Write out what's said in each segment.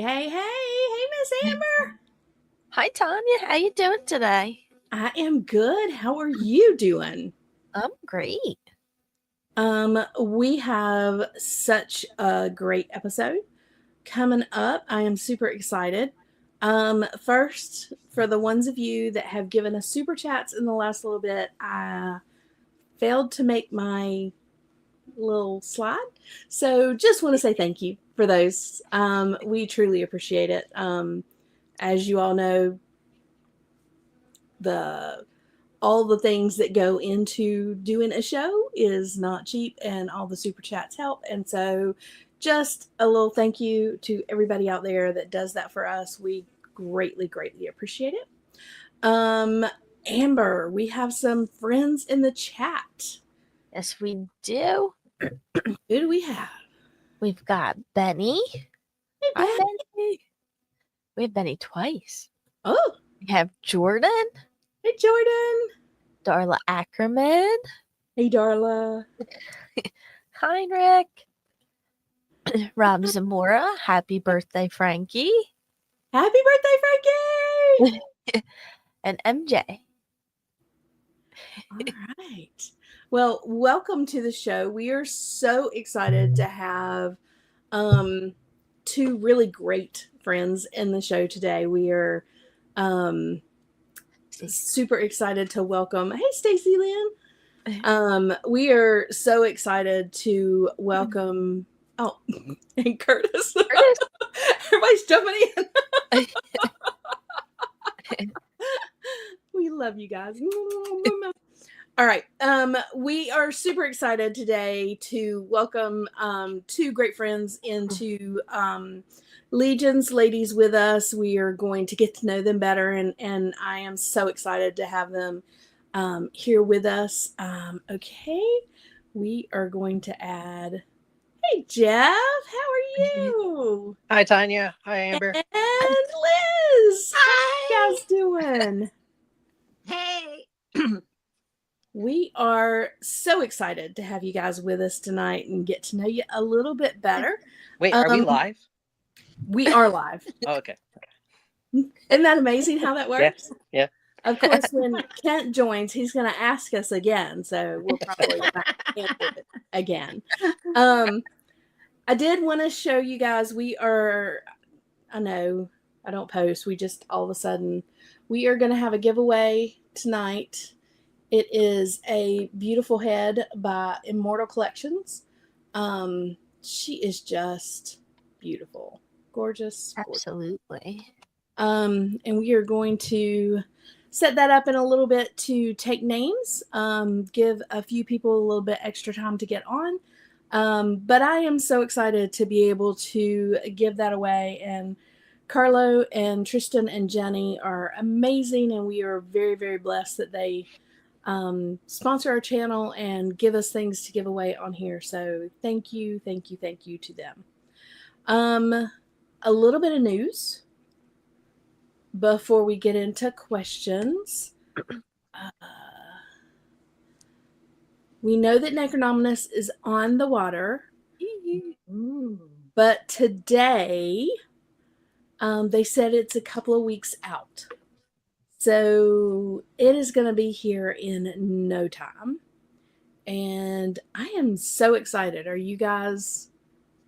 Hey, Miss Amber. Hi, Tanya. How you doing today? I am good. How are you doing? I'm great. We have such a great episode coming up. I am super excited. First, for the ones of you that have given us super chats in the last little bit, I failed to make my little slide. So just want to say thank you for those. We truly appreciate it. As you all know, the all the things that go into doing a show is not cheap, and all the super chats help. And so just a little thank you to everybody out there that does that for us. We greatly appreciate it. Amber, we have some friends in the chat. Yes, we do. Who do we have? We've got Benny. Hey, Hi, Ben. Benny. We have Benny twice. Oh, We have Jordan, hey, Jordan. Darla Ackerman, Hey, Darla. Heinrich, Rob Zamora. Happy birthday, Frankie. Happy birthday, Frankie. And MJ. All right. Well, welcome to the show. We are so excited to have two really great friends in the show today. We are super excited to welcome. Hey, Stacy Lynn. We are so excited to welcome. Oh, and Curtis. Everybody's jumping in. We love you guys. All right. We are super excited today to welcome two great friends into Legion's Ladies with us. We are going to get to know them better, and I am so excited to have them here with us. Okay. We are going to add. Hey, Jeff. How are you? Hi, Tanya. Hi, Amber. And Liz. Hi. How you guys doing? Hey. We are so excited to have you guys with us tonight and get to know you a little bit better. Wait, are we live? We are live. Oh, okay. Isn't that amazing how that works? Yeah. Of course, when Kent joins, he's going to ask us again, so we'll probably not answer it again. I did want to show you guys, I know I don't post, we just all of a sudden, we are going to have a giveaway tonight. It is a beautiful head by Immortal Collections. She is just beautiful, gorgeous. Absolutely. And we are going to set that up in a little bit to take names, give a few people a little bit extra time to get on. But I am so excited to be able to give that away. And Carlo and Tristan and Jenny are amazing, and we are very blessed that they sponsor our channel and give us things to give away on here. So thank you to them. A little bit of news before we get into questions. We know that Necronominus is on the water, but today they said it's a couple of weeks out. So it is going to be here in no time. And I am so excited. Are you guys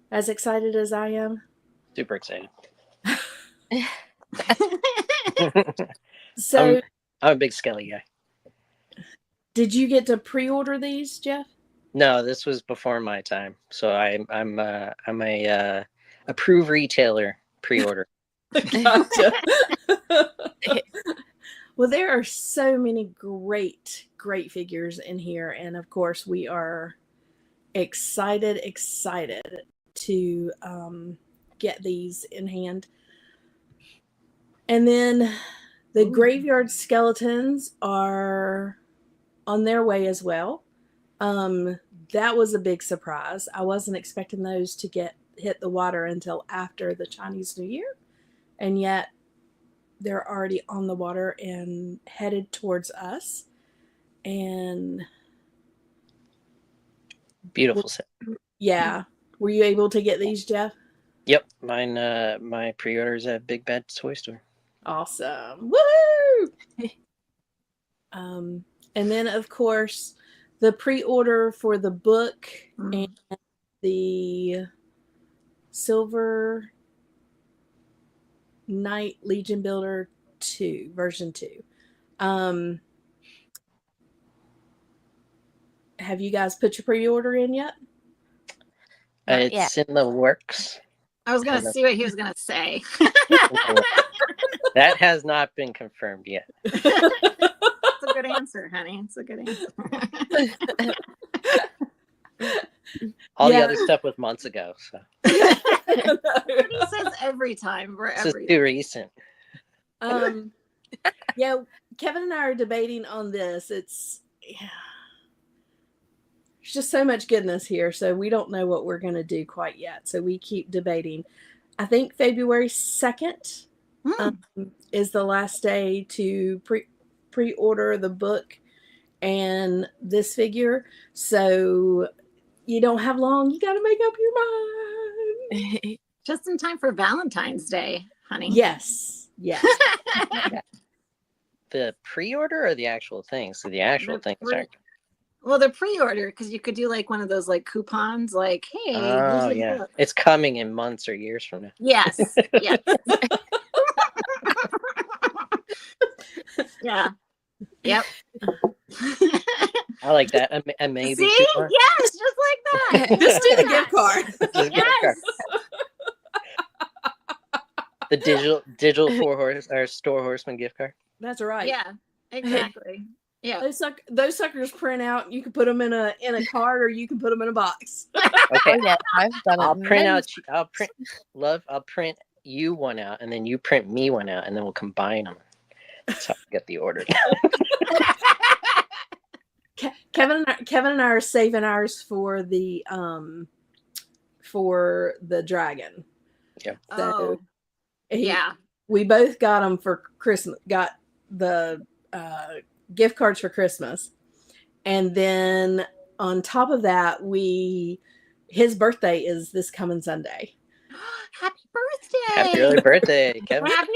as excited as I am? Super excited. So I'm a big Skelly guy. Did you get to pre-order these, Jeff? No, this was before my time. So I'm a approved retailer pre-order. Gotcha. Well, there are so many great figures in here, and of course we are excited to get these in hand. And then the graveyard skeletons are on their way as well. That was a big surprise. I wasn't expecting those to hit the water until after the Chinese New Year, and yet they're already on the water and headed towards us. And beautiful set. Yeah. Were you able to get these, Jeff? Yep, mine. My pre-orders at Big Bad Toy Store. Awesome. Woohoo! And then of course the pre-order for the book and the Silver Knight Legion Builder 2, version 2. Have you guys put your pre-order in yet? Not yet. It's in the works. I was gonna see what he was gonna say. That has not been confirmed yet. It's a good answer, honey. It's a good answer. All the Yeah. other stuff was months ago, so He says every time. this is too recent. Yeah, Kevin and I are debating on this. There's just so much goodness here, so we don't know what we're going to do quite yet. So we keep debating. I think February 2nd is the last day to pre-order the book and this figure. So you don't have long. You got to make up your mind. Just in time for Valentine's Day, honey. Yes. Yes. The pre-order or the actual things? So the actual things aren't. Well, the pre-order, because you could do like one of those like coupons, like, hey, Oh here's your yeah, book. it's coming in months or years from now. Yes. Yes. Yeah. Yep. I like that. And maybe See? coupon. Yes, just like that. Just do the gift card. Just give it a Yes. card. The digital store horseman gift card. That's right. Yeah, exactly. Yeah. Those suckers print out. You can put them in a card, or you can put them in a box. Okay, Oh, yeah, I've done it. I'll print many out. I'll print you one out, and then you print me one out, and then we'll combine them. That's how I get the order. Kevin and I are saving ours for the dragon. Yeah. Oh, yeah. We both got them for Christmas. Got the gift cards for Christmas, and then on top of that, his birthday is this coming Sunday. Happy birthday. Happy early birthday, Kevin. Happy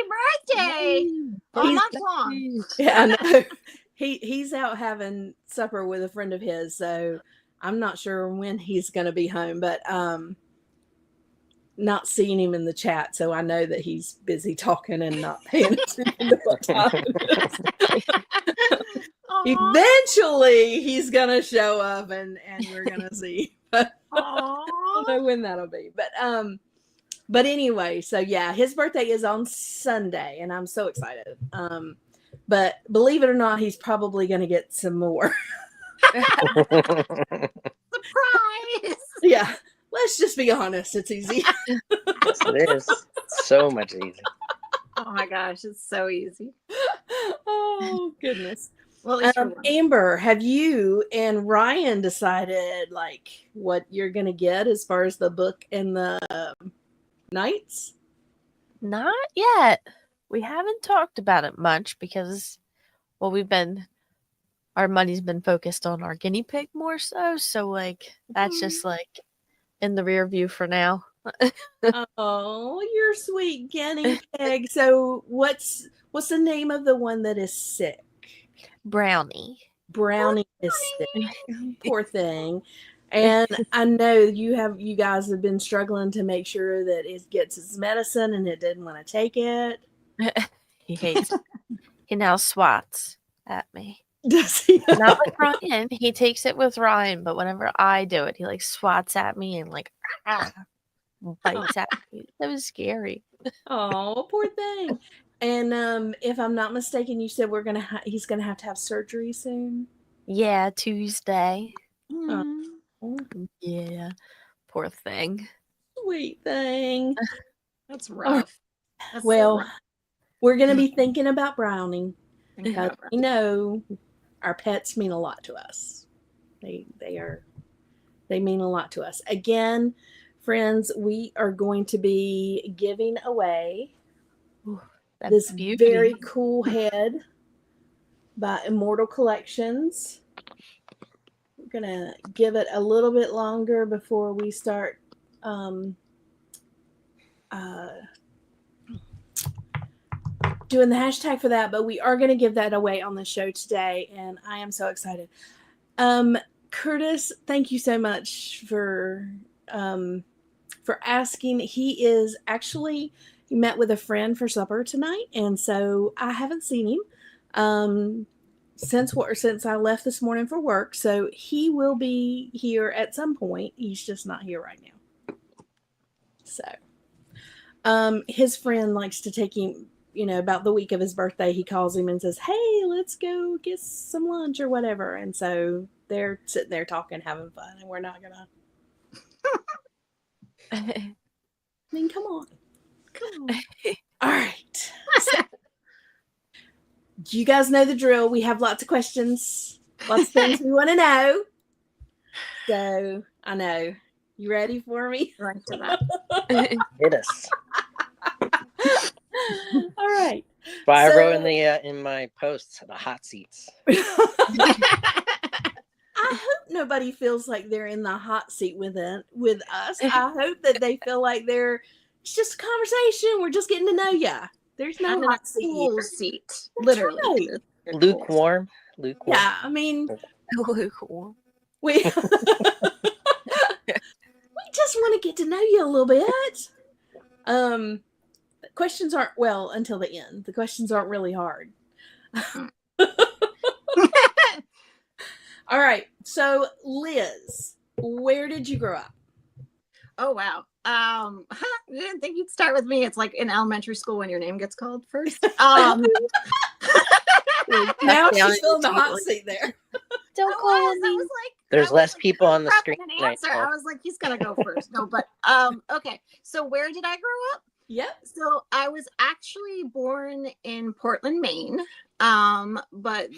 birthday. All month long. Yeah, I know. He's out having supper with a friend of his, so I'm not sure when he's going to be home, but not seeing him in the chat, so I know that he's busy talking and not paying attention to what time it is. Eventually, he's going to show up, and we're going to see. But I don't know when that'll be. But anyway, so yeah, his birthday is on Sunday, and I'm so excited. But believe it or not, he's probably going to get some more. Surprise. Yeah, let's just be honest. It's easy. Yes, it is. So much easier. Oh my gosh, it's so easy. Oh, goodness. Well, at least for one. Amber, have you and Ryan decided like what you're going to get as far as the book and the knights? Not yet. We haven't talked about it much because, well, our money's been focused on our guinea pig more so. So, like, that's just like in the rear view for now. Oh, you're sweet guinea pig. So what's the name of the one that is sick? Brownie. Brownie is sick. Poor thing. And I know you guys have been struggling to make sure that it gets its medicine and it didn't want to take it. He hates it. He now swats at me. Does he? Not with Ryan. He takes it with Ryan, but whenever I do it, he like swats at me and like bites at me. That was scary. Oh, poor thing. And if I'm not mistaken, you said he's gonna have to have surgery soon. Yeah, Tuesday. Mm. Yeah, poor thing. Sweet thing. That's rough. That's so Well, rough. we're gonna be thinking about Brownie. Think Because about we know our pets mean a lot to us. They mean a lot to us. Again, friends, we are going to be giving away That this beauty. very cool head by Immortal Collections. We're gonna give it a little bit longer before we start doing the hashtag for that, but we are going to give that away on the show today, and I am so excited. Curtis, thank you so much for asking. He met with a friend for supper tonight, and so I haven't seen him since I left this morning for work. So he will be here at some point. He's just not here right now. So his friend likes to take him, about the week of his birthday, he calls him and says, "Hey, let's go get some lunch or whatever." And so they're sitting there talking, having fun, and we're not gonna. I mean, come on. All right. So, you guys know the drill. We have lots of questions, lots of things we want to know. So I know. You ready for me? Right to that. Hit us. All right. But I wrote in my posts the hot seats. I hope nobody feels like they're in the hot seat with us. I hope that they feel like it's just a conversation. We're just getting to know you. There's no hot seat. Cool seat, literally. Right. Lukewarm. Yeah, I mean, Lukewarm. we just want to get to know you a little bit. Questions aren't until the end. The questions aren't really hard. All right. So, Liz, where did you grow up? Oh wow. I didn't think you'd start with me. It's like in elementary school when your name gets called first. Now she's filling the hot seat there. Don't I call was me. like, There's less people on the screen an tonight, answer. Paul. I was like, he's gonna go first. No, but okay. So where did I grow up? Yep. So I was actually born in Portland, Maine. But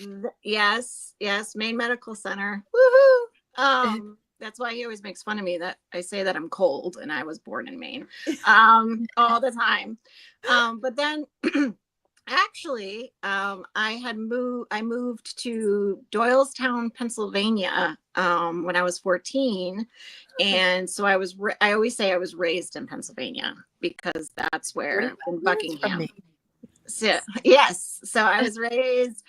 yes, Maine Medical Center. Woohoo! That's why he always makes fun of me that I say that I'm cold and I was born in Maine, all the time. But then actually, I moved to Doylestown, Pennsylvania, when I was 14. And so I always say I was raised in Pennsylvania because that's where in Buckingham. So, yes. So I was raised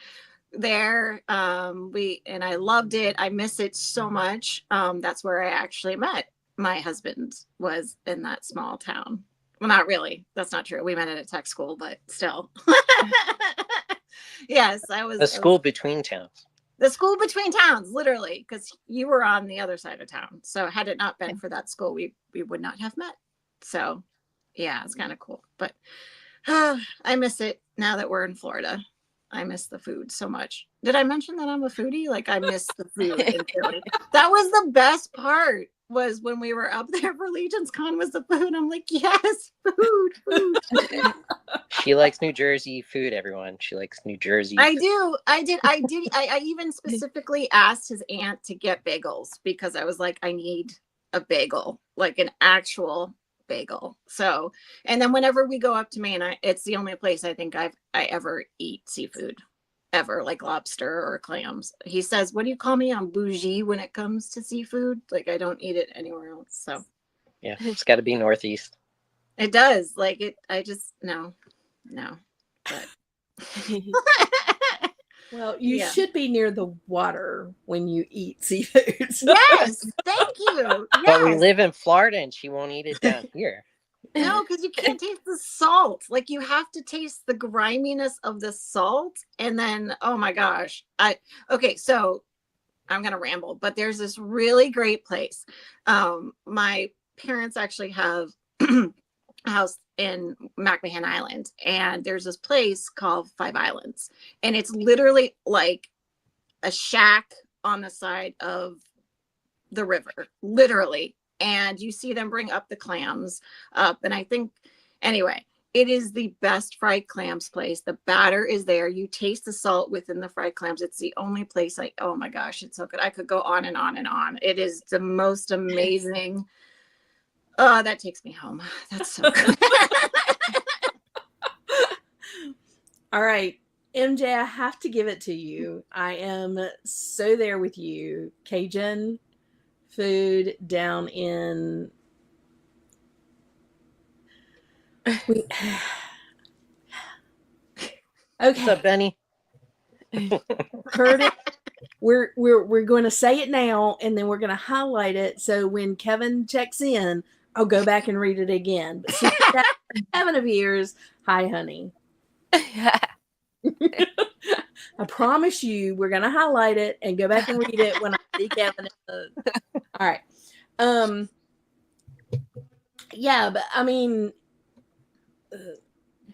there. And I loved it. I miss it so much. That's where I actually met my husband, was in that small town. Well, not really. That's not true. We met at a tech school, but still. Yes, I was. The school between towns. The school between towns, literally, because you were on the other side of town. So had it not been for that school, we would not have met. So yeah, it's kind of cool. But I miss it now that we're in Florida. I miss the food so much. Did I mention that I'm a foodie? Like, I miss the food in Philly. That was the best part, was when we were up there for Legion's Con, was the food. I'm like, yes, food. She likes New Jersey food, everyone. She likes New Jersey. I do. I even specifically asked his aunt to get bagels because I was like, I need a bagel, like an actual bagel. So, and then whenever we go up to Maine, it's the only place I think I ever eat seafood, ever, like lobster or clams. He says, "What do you call me? I'm bougie when it comes to seafood. Like, I don't eat it anywhere else." So yeah, it's got to be Northeast. It does. Like it. I just no. But Well, you Yeah. should be near the water when you eat seafood. So- yes, thank you. But we Yes. live in Florida and she won't eat it down here. No, because you can't taste the salt. Like, you have to taste the griminess of the salt. And then, oh my gosh. Okay, so I'm gonna ramble, but there's this really great place. My parents actually have a house in McMahon Island, and there's this place called Five Islands, and it's literally like a shack on the side of the river, literally. And you see them bring up the clams up. And I think, anyway, it is the best fried clams place. The batter is there. You taste the salt within the fried clams. It's the only place oh my gosh, it's so good. I could go on and on and on. It is the most amazing. Oh, that takes me home. That's so good. All right, MJ, I have to give it to you. I am so there with you. Cajun food down in We, What's up, okay, Benny? Curtis. We're going to say it now, and then we're going to highlight it. So when Kevin checks in, I'll go back and read it again. But since Kevin appears, hi, honey. I promise you, we're going to highlight it and go back and read it when I see Kevin. All right. Yeah, but I mean,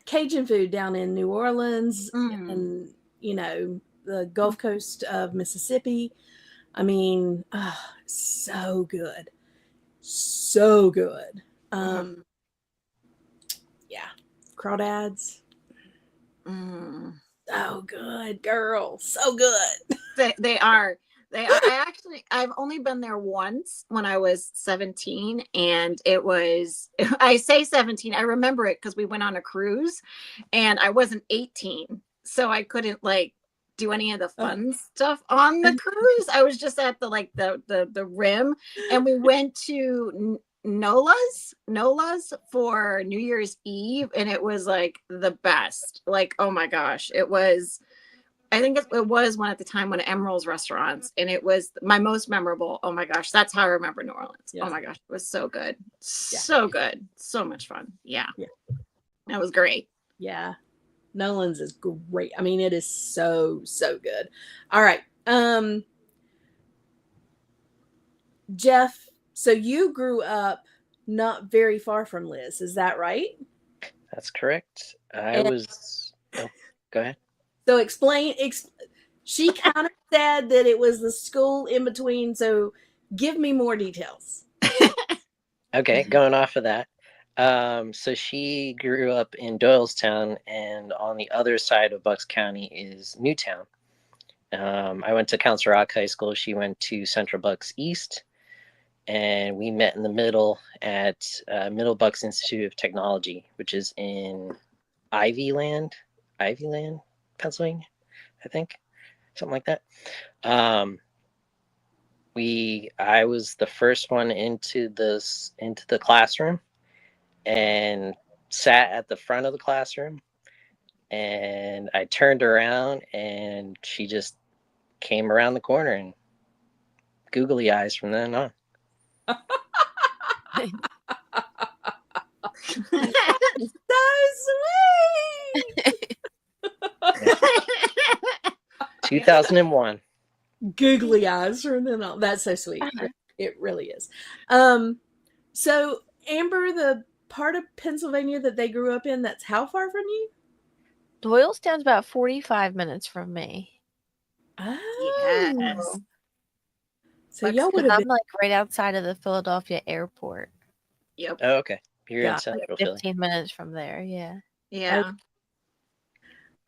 Cajun food down in New Orleans and, you know, the Gulf Coast of Mississippi. I mean, so good. So good. Yeah. Crawdads. So good, girl. So good. They are. I've only been there once when I was 17, and it was, I say 17, I remember it because we went on a cruise and I wasn't 18. So I couldn't like do any of the fun stuff on the cruise. I was just at the rim, and we went to Nola's for New Year's Eve, and it was like the best. Like, oh my gosh, it was. I think it was one at the time, one of Emerald's restaurants, and it was my most memorable. Oh my gosh, that's how I remember New Orleans. Yes. Oh my gosh, it was so good, so good, so much fun. Yeah, that was great. Yeah, Nolan's is great. I mean, it is so good. All right, Jeff. So you grew up not very far from Liz, is that right? That's correct. Oh, go ahead. So explain. She kind of said that it was the school in between. So give me more details. Okay, going off of that. So she grew up in Doylestown, and on the other side of Bucks County is Newtown. I went to Council Rock High School. She went to Central Bucks East, and we met in the middle at Middle Bucks Institute of Technology, which is in Ivyland, Pennsylvania, I think, something like that. I was the first one into the classroom and sat at the front of the classroom, and I turned around and she just came around the corner and googly eyes from then on. So sweet. 2001. Googly eyes from then on. That's so sweet. It really is. So Amber, the part of Pennsylvania that they grew up in, that's how far from you? Doylestown's about 45 minutes from me. Oh. Yes. So y'all would have I'm been like right outside of the Philadelphia airport. Yep. Oh, okay. You're in Central like Philly. 15 minutes from there. Yeah. Yeah. Okay.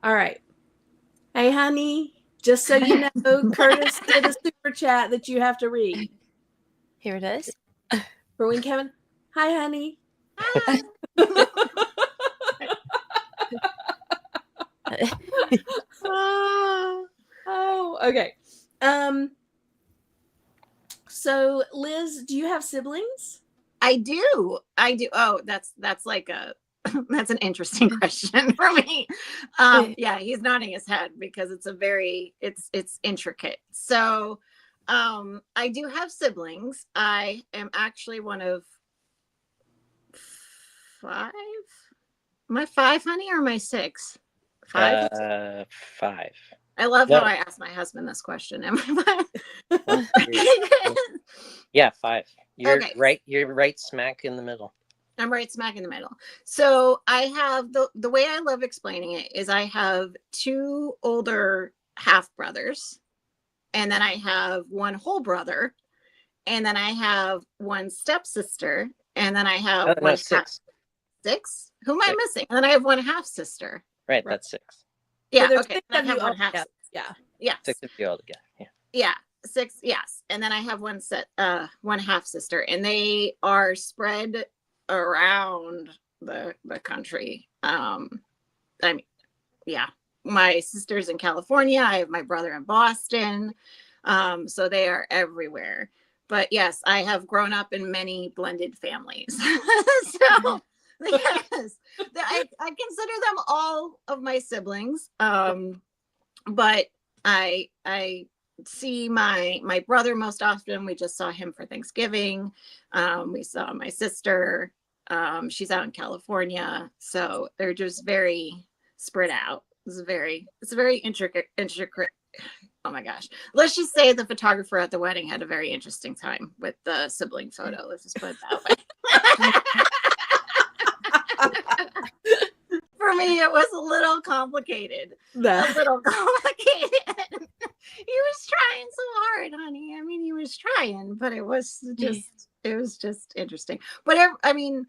All right. Hey, honey, just so you know, Curtis did a super chat that you have to read. Here it is. For when Kevin, hi, honey. Hi. Oh, okay. So Liz, do you have siblings? I do. Oh, that's like that's an interesting question for me. Yeah, he's nodding his head because it's it's intricate. So I do have siblings. I am actually one of 5. Am I 5, honey, or am I 6? 5? 5. I love how I asked my husband this question. Am I 5? Yeah, 5. You're Okay. right. You're right smack in the middle. I'm right smack in the middle. So I have the way I love explaining it is I have 2 older half brothers, and then I have 1 whole brother, and then I have 1 stepsister, and then I have 1 6. 6. Who am I missing? And then I have 1 half sister. Right, that's 6. Yeah. So Okay. I have 1 half. Yeah. Yes. 6 of you all together. Yeah. Yeah. 6. Yes. And then I have 1 half sister, and they are spread around the country. I mean, yeah, my sister's in California. I have my brother in Boston. So they are everywhere. But yes, I have grown up in many blended families. So Yes. I consider them all of my siblings. But I see my brother most often. We just saw him for Thanksgiving. We saw my sister. She's out in California, so they're just very spread out. It's a very intricate. Oh my gosh. Let's just say the photographer at the wedding had a very interesting time with the sibling photo. Let's just put it that way. For me, it was a little complicated. He was trying so hard, honey. I mean, he was trying, but it was just interesting. But I mean,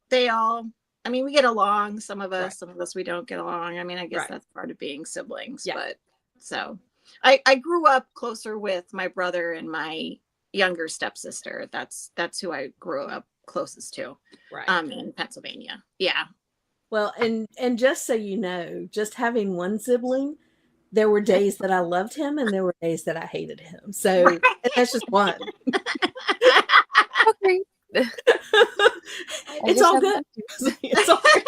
they all, I mean, we get along. Some of us we don't get along. I mean, I guess that's part of being siblings. Yeah. But so I grew up closer with my brother and my younger stepsister. That's who I grew up closest to. Right. In Pennsylvania. Yeah. Well, and just so you know, just having one sibling, there were days that I loved him and there were days that I hated him. So and that's just one. Okay. It's all good. It's all good.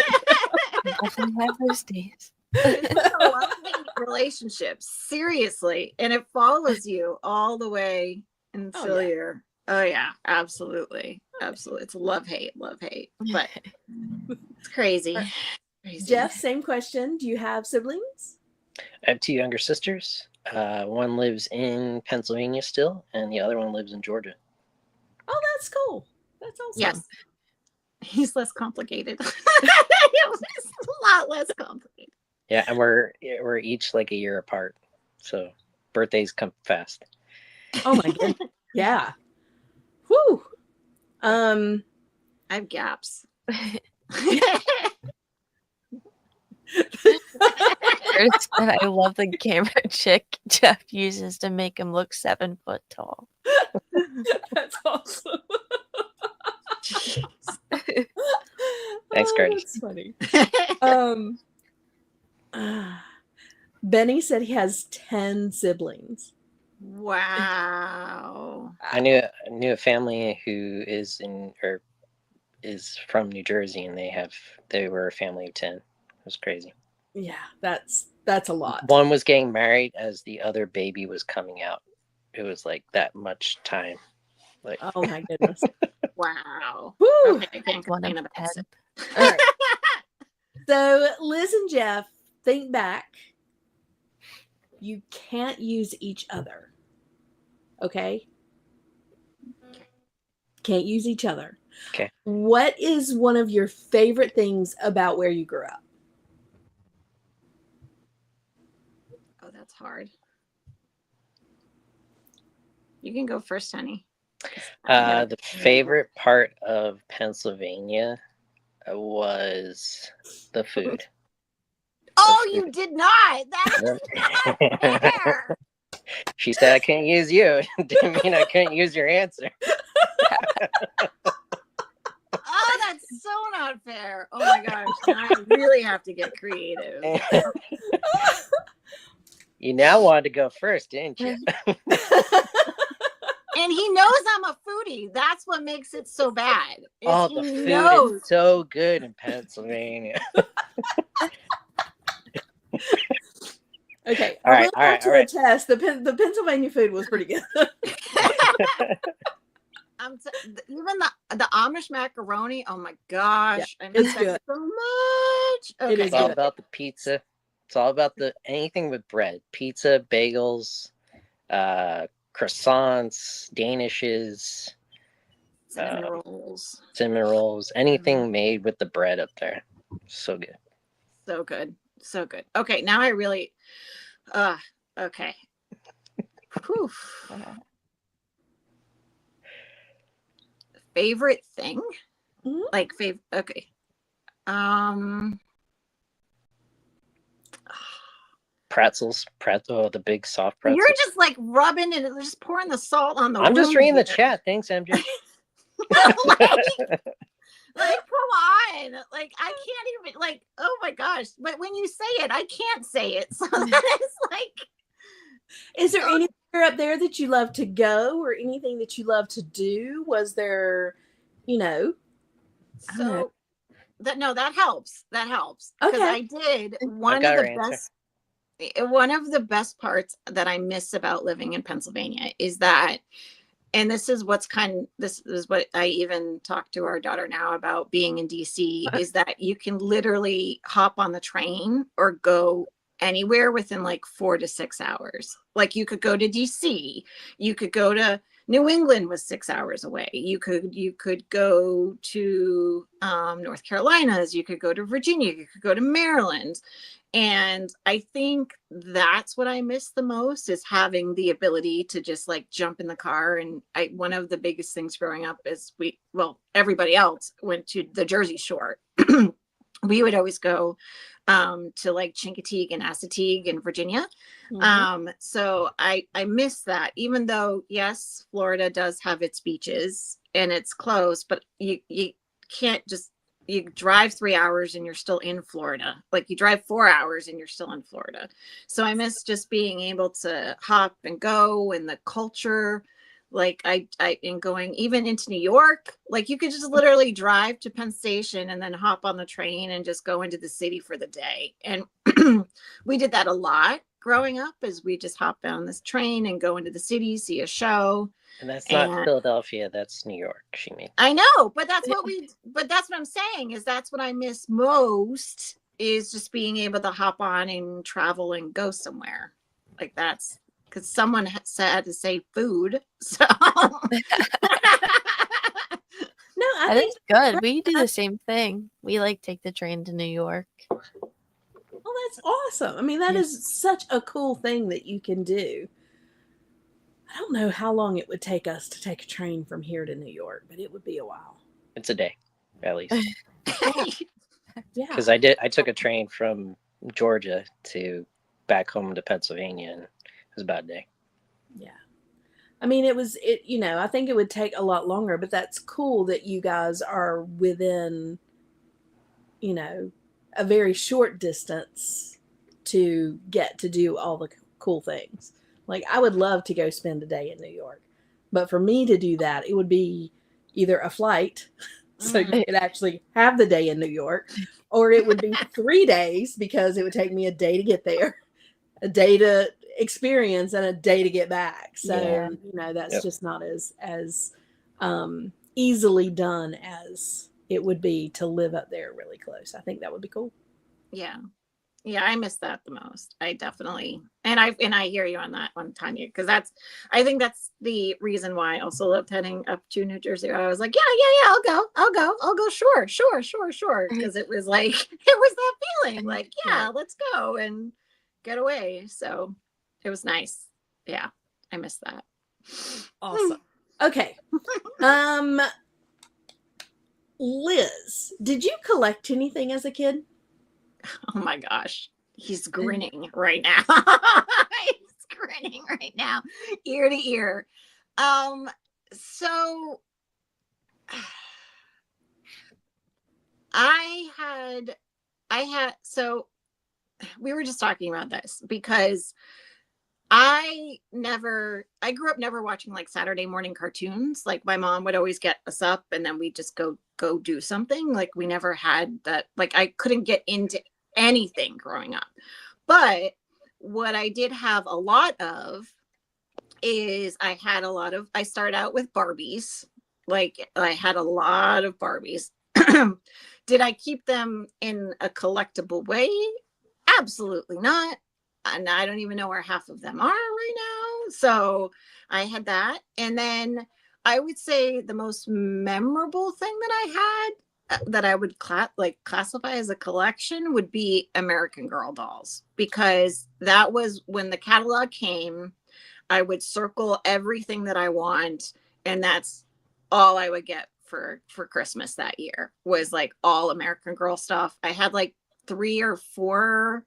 I definitely have those days. It's a loving relationship, seriously, and it follows you all the way until you're. Oh yeah, absolutely. It's love hate, but it's crazy. Jeff, same question. Do you have siblings? I have 2 younger sisters. One lives in Pennsylvania still, and the other one lives in Georgia. Oh, that's cool. That's awesome. Yes. He's less complicated. It was a lot less complicated. Yeah, and we're each like a year apart. So birthdays come fast. Oh my goodness. Yeah. Whew. I have gaps. I love the camera trick Jeff uses to make him look 7 foot tall. That's awesome. Thanks, Curtis. That's funny. Benny said he has 10 siblings. Wow. I knew a family who is from New Jersey, and they were a family of 10. It was crazy. Yeah, that's a lot. One was getting married as the other baby was coming out. It was like that much time. Like, oh my goodness. Wow. Woo. Okay, I can't complain about it. All right. So Liz and Jeff, think back. You can't use each other. Okay? Can't use each other. Okay. What is one of your favorite things about where you grew up? Oh, that's hard. You can go first, honey. The favorite part of Pennsylvania was the food. Oh, you did not. That is not fair. She said I couldn't use you. Didn't mean I couldn't use your answer. Oh, that's so not fair. Oh my gosh. Now I really have to get creative. You now wanted to go first, didn't you? And he knows I'm a foodie. That's what makes it so bad. Oh, the food is so good in Pennsylvania. Okay. All right. Test. The Pennsylvania food was pretty good. Even the Amish macaroni. Oh my gosh, yeah, I miss that so much. Okay. It's all about the pizza. It's all about anything with bread. Pizza, bagels, croissants, danishes, cinnamon rolls, anything made with the bread up there. So good. So good. So good. Okay, now I really okay. Whew. Favorite thing? Mm-hmm. Like okay. Pretzels, the big soft pretzels. You're just like rubbing and just pouring the salt on the. I'm just reading the chat. Thanks, MJ. Like, come on. Like, I can't even, like, oh my gosh. But when you say it, I can't say it. So that is like. Is there anywhere up there that you love to go or anything that you love to do? Was there, So that helps. That helps. Because Okay. I did I've got her answer. one of the best parts that I miss about living in Pennsylvania is that, and this is what I even talk to our daughter now about being in DC, is that you can literally hop on the train or go anywhere within like 4 to 6 hours. Like you could go to DC, you could go to New England was 6 hours away. You could go to North Carolinas, you could go to Virginia, you could go to Maryland. And I think that's what I miss the most, is having the ability to just like jump in the car. And one of the biggest things growing up is everybody else went to the Jersey Shore. We would always go to like Chincoteague and Assateague in Virginia. So I miss that, even though, yes, Florida does have its beaches and it's close, but you can't just, you drive 3 hours and you're still in Florida. Like you drive 4 hours and you're still in Florida. So I miss just being able to hop and go, and the culture. Like in going even into New York, like you could just literally drive to Penn Station and then hop on the train and just go into the city for the day. And we did that a lot growing up, is we just hop on this train and go into the city, see a show. And that's not Philadelphia, that's New York, she means. I know, but that's what I'm saying, is that's what I miss most, is just being able to hop on and travel and go somewhere. Like that's because someone had to say food. So No, I That think is good. We do the same thing. We like take the train to New York. well, that's awesome. I mean, that is such a cool thing that you can do. I don't know how long it would take us to take a train from here to New York, but it would be a while. It's a day, at least. Yeah. Because I took a train from Georgia to back home to Pennsylvania, and it was about a day. Yeah. I mean, I think it would take a lot longer, but that's cool that you guys are within, a very short distance to get to do all the cool things. Like, I would love to go spend a day in New York, but for me to do that, it would be either a flight, so you could actually have the day in New York, or it would be 3 days, because it would take me a day to get there, a day to experience, and a day to get back. So, that's just not as easily done as it would be to live up there really close. I think that would be cool. Yeah. Yeah, I miss that the most. I definitely, and I hear you on that one, Tanya, because I think that's the reason why I also loved heading up to New Jersey. I was like, yeah, I'll go, sure, because it was like, it was that feeling, like, yeah, let's go and get away. So it was nice. Yeah, I miss that. Awesome. Okay. Liz, did you collect anything as a kid? Oh my gosh. He's grinning right now. He's grinning right now, ear to ear. So so we were just talking about this, because I grew up never watching like Saturday morning cartoons. Like my mom would always get us up and then we just go do something. Like we never had that. Like I couldn't get into anything growing up. But what I did have a lot of is I started out with Barbies. Like I had a lot of Barbies. Did I keep them in a collectible way? Absolutely not. And I don't even know where half of them are right now. So I had that. And then I would say the most memorable thing that I had that I would classify as a collection would be American Girl dolls, because that was when the catalog came. I would circle everything that I want, and that's all I would get for Christmas that year, was like all American Girl stuff. I had like 3 or 4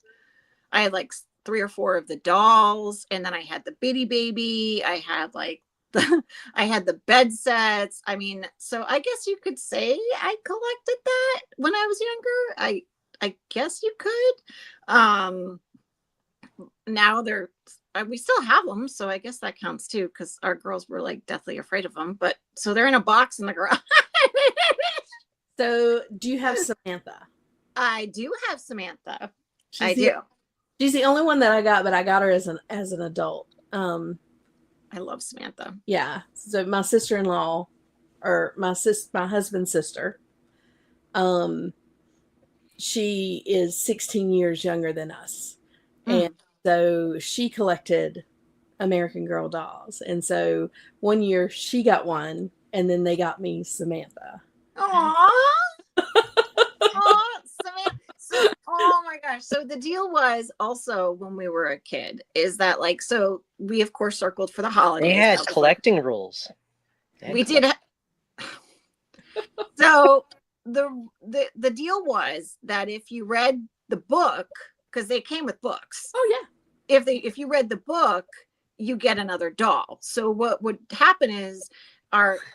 of the dolls, and then I had the Bitty Baby. I had like I had the bed sets. I mean, so I guess you could say I collected that when I was younger. I guess you could. Now we still have them, so I guess that counts too, because our girls were like deathly afraid of them. But so they're in a box in the garage. So, do you have Samantha? I do have Samantha. She's I the, do. She's the only one that I got, but I got her as an adult. I love Samantha. Yeah. So my sister-in-law, or my husband's sister, she is 16 years younger than us, and so she collected American Girl dolls, and so one year she got one, and then they got me Samantha. Aww. Aw, Samantha. So, oh my gosh. So the deal was also when we were a kid is that like, so we of course circled for the holidays. They had That was, like, collecting rules. we did. So the deal was that if you read the book, because they came with books. Oh yeah. If you read the book, you get another doll. So what would happen is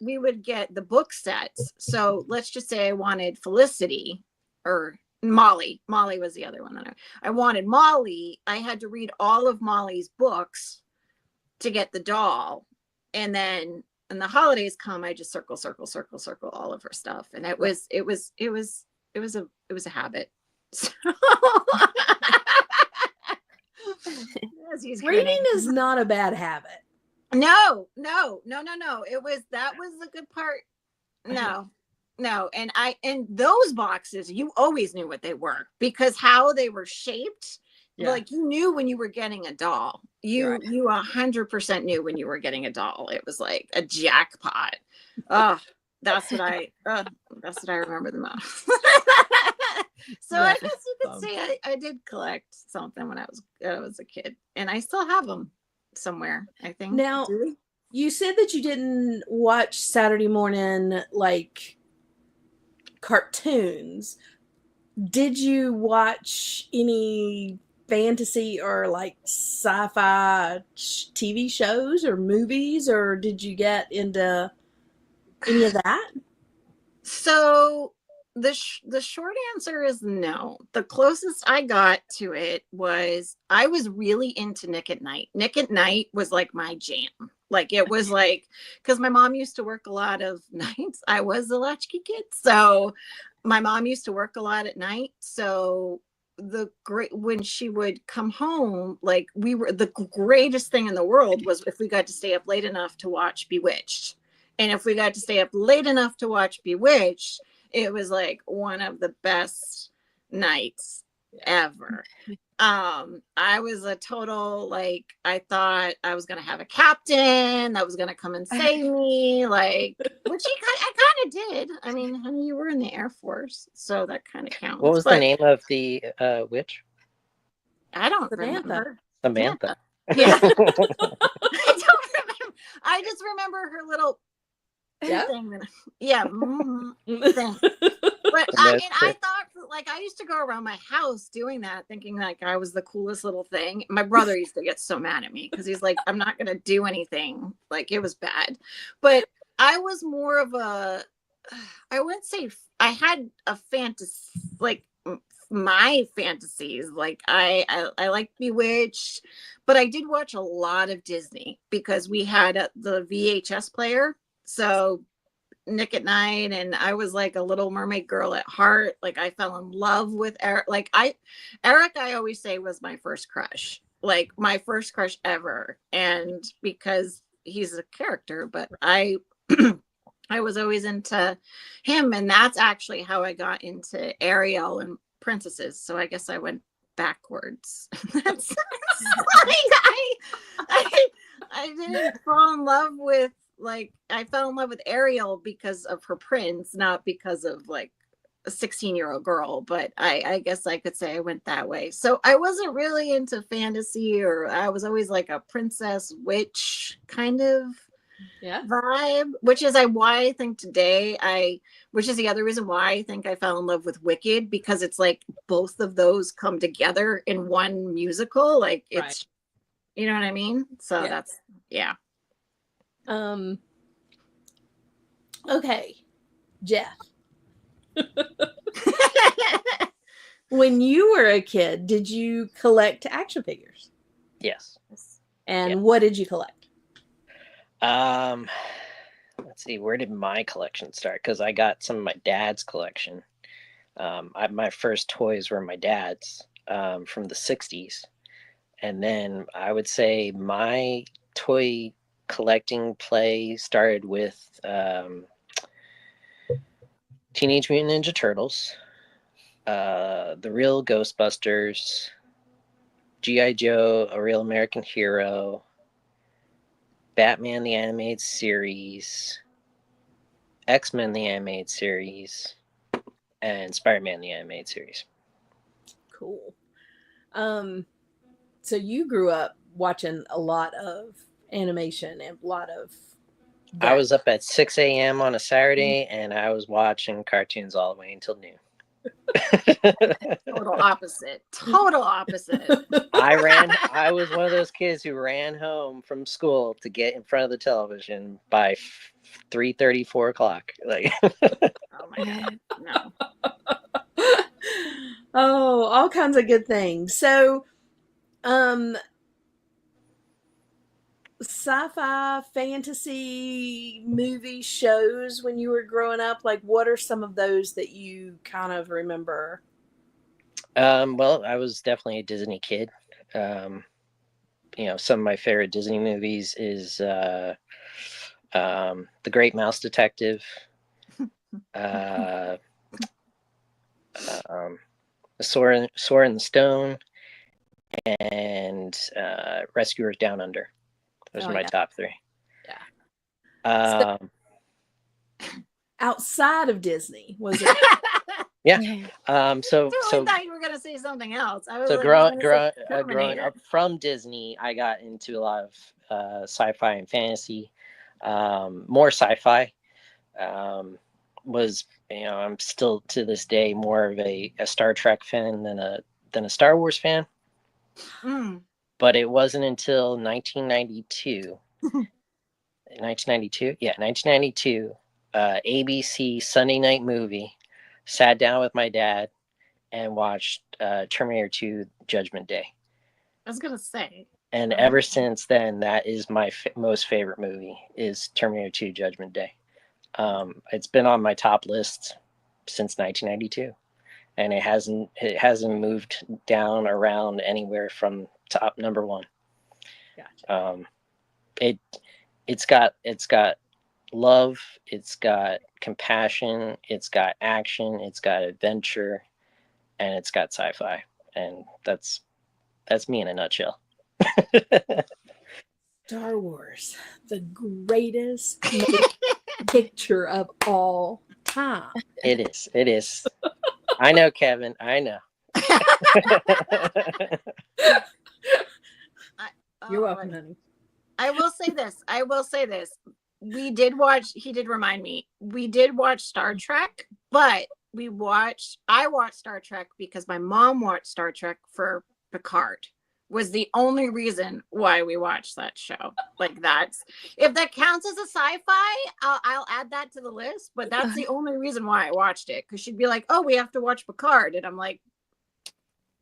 we would get the book sets. So let's just say I wanted Felicity or Molly. Molly was the other one that I wanted Molly. I had to read all of Molly's books to get the doll. And then when the holidays come, I just circle all of her stuff. And it was a habit. So Reading is not a bad habit. No. That was the good part. No. And those boxes, you always knew what they were because how they were shaped. Yeah. Like you knew when you were getting a doll. You 100% knew when you were getting a doll. It was like a jackpot. Oh, that's what I remember the most. So I guess you could say I did collect something when I was a kid, and I still have them somewhere, I think. Now, you said that you didn't watch Saturday morning like cartoons. Did you watch any fantasy or like sci-fi TV shows or movies, or did you get into any of that? So the short answer is no. The closest I got to it was I was really into Nick at Night. Nick at Night was like my jam. Like it was like, because my mom used to work a lot of nights. I was a latchkey kid, so my mom used to work a lot at night. So when she would come home, like the greatest thing in the world was if we got to stay up late enough to watch Bewitched. And if we got to stay up late enough to watch Bewitched, it was like one of the best nights ever. I was a total, like, I thought I was going to have a captain that was going to come and save me, like, which I kind of did. I mean, honey, you were in the Air Force, so that kind of counts. What was the name of the witch? I don't remember. Samantha. Yeah. I don't remember. I just remember her little thing. Yeah. Thing. But I thought, like, I used to go around my house doing that, thinking like I was the coolest little thing. My brother used to get so mad at me because he's like, I'm not going to do anything. Like, it was bad. But I was more of I wouldn't say I had a fantasy, like my fantasies. Like I like Bewitched, but I did watch a lot of Disney because we had the VHS player. So Nick at Night, and I was like a Little Mermaid girl at heart. Like I fell in love with Eric. Like Eric, I always say was my first crush, like my first crush ever. And because he's a character, but I was always into him. And that's actually how I got into Ariel and princesses. So I guess I went backwards. That's like I didn't fall in love with, like, I fell in love with Ariel because of her prince, not because of like a 16-year-old girl. But I guess I could say I went that way. So I wasn't really into fantasy, or I was always like a princess witch kind of vibe, which is why I think today which is the other reason why I think I fell in love with Wicked, because it's like both of those come together in one musical. Like it's, you know what I mean? So that's, Okay, Jeff. When you were a kid, did you collect action figures? Yes. And what did you collect? let's see, where did my collection start? Because I got some of my dad's collection. My first toys were my dad's from the 60s. And then I would say my toy collecting play started with Teenage Mutant Ninja Turtles, The Real Ghostbusters, G.I. Joe, A Real American Hero, Batman the Animated Series, X-Men the Animated Series, and Spider-Man the Animated Series. Cool. So you grew up watching a lot of animation and a lot of I was up at 6 a.m. on a Saturday, and I was watching cartoons all the way until noon. Total opposite. Total opposite. I was one of those kids who ran home from school to get in front of the television by 3:30, 4 o'clock. Like, Oh my god. No. Oh, all kinds of good things. So, sci-fi, fantasy movie shows when you were growing up, like what are some of those that you kind of remember? well, I was definitely a Disney kid. Some of my favorite Disney movies is The Great Mouse Detective, Sora and the Stone, and Rescuers Down Under. Those are my top three. Yeah. Outside of Disney, was it? Yeah. So I thought you were gonna say something else. Growing up from Disney, I got into a lot of sci-fi and fantasy. More sci-fi. I'm still to this day more of a Star Trek fan than a Star Wars fan. Mm. But it wasn't until 1992. 1992? Yeah, 1992. ABC Sunday Night Movie. Sat down with my dad and watched Terminator 2 Judgment Day. I was gonna say. And ever since then, that is my most favorite movie, is Terminator 2 Judgment Day. It's been on my top list since 1992, and it hasn't moved down around anywhere from top number one. Gotcha. It's got love, it's got compassion, it's got action, it's got adventure, and it's got sci-fi, and that's me in a nutshell. Star Wars, the greatest picture of all time. It is. I know, Kevin. I know. You're welcome, honey. I will say this. He did remind me. We did watch Star Trek, but I watched Star Trek because my mom watched Star Trek for Picard. Was the only reason why we watched that show. Like, if that counts as a sci-fi, I'll add that to the list. But that's the only reason why I watched it, because she'd be like, "Oh, we have to watch Picard," and I'm like,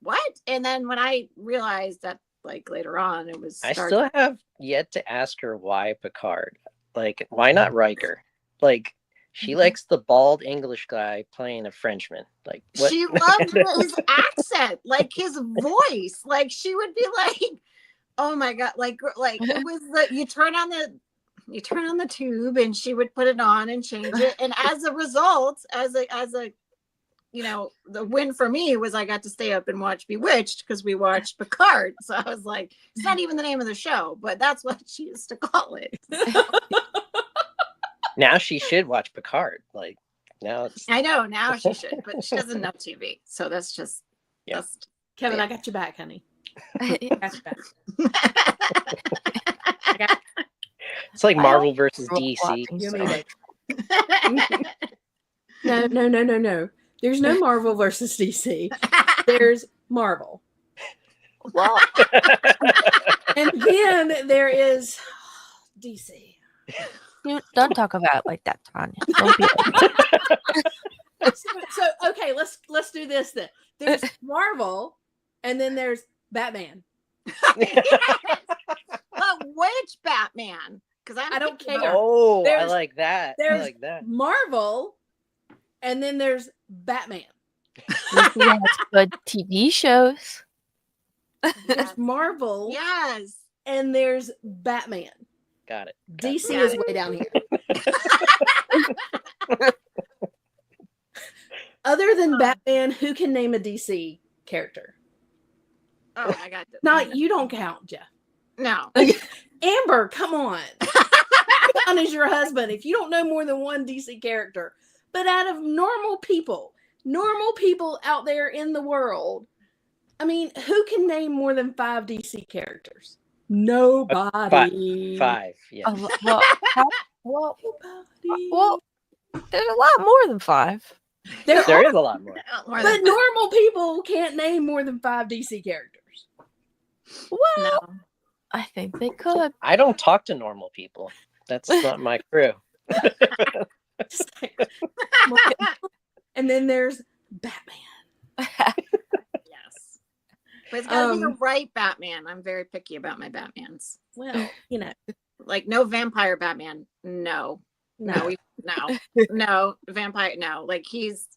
"What?" And then when I realized that, like, later on, it was. I still have yet to ask her why Picard. Like, why not Riker? Like, she likes the bald English guy playing a Frenchman. Like, what? She loved his accent, like his voice. Like, she would be like, "Oh my god!" Like it was you turn on the tube, and she would put it on and change it. And as a result, as a the win for me was I got to stay up and watch Bewitched, because we watched Picard. So I was like, it's not even the name of the show, but that's what she used to call it. Now she should watch Picard. Like, now it's. I know, now she should, but she doesn't know TV. So that's just. Yeah. Kevin, yeah. I got your back, honey. I Got your back. It's like Marvel versus DC. You so. mean it. No. There's no Marvel versus DC. There's Marvel. Well, And then there is DC. don't talk about it like that, Tanya. Don't be So okay, let's do this then. There's Marvel, and then there's Batman. But which Batman? because I'm I don't picky about care. Oh, I There's- like that. I there's like that. Marvel, and then there's Batman. DC has good TV shows. There's Yes. Marvel, Yes. and there's Batman. Got it. DC Got is it. way down here. Other than Batman, who can name a DC character? Oh, I got this. Not you. Don't count, Jeff. No. Amber, come on. John is your husband. If you don't know more than one DC character, but out of normal people out there in the world, I mean, who can name more than 5 DC characters? Nobody. 5. Yeah. Well, Nobody. well, there's a lot more than 5. There is a lot more. More But than- normal people can't name more than 5 DC characters. Well, no. I think they could. I don't talk to normal people. That's not my crew. Just like- and then there's Batman. Yes. But it's gotta be the Um, right Batman. I'm very picky about my Batmans. Well, you know, Like no vampire Batman. No. no. No. Vampire. No. Like he's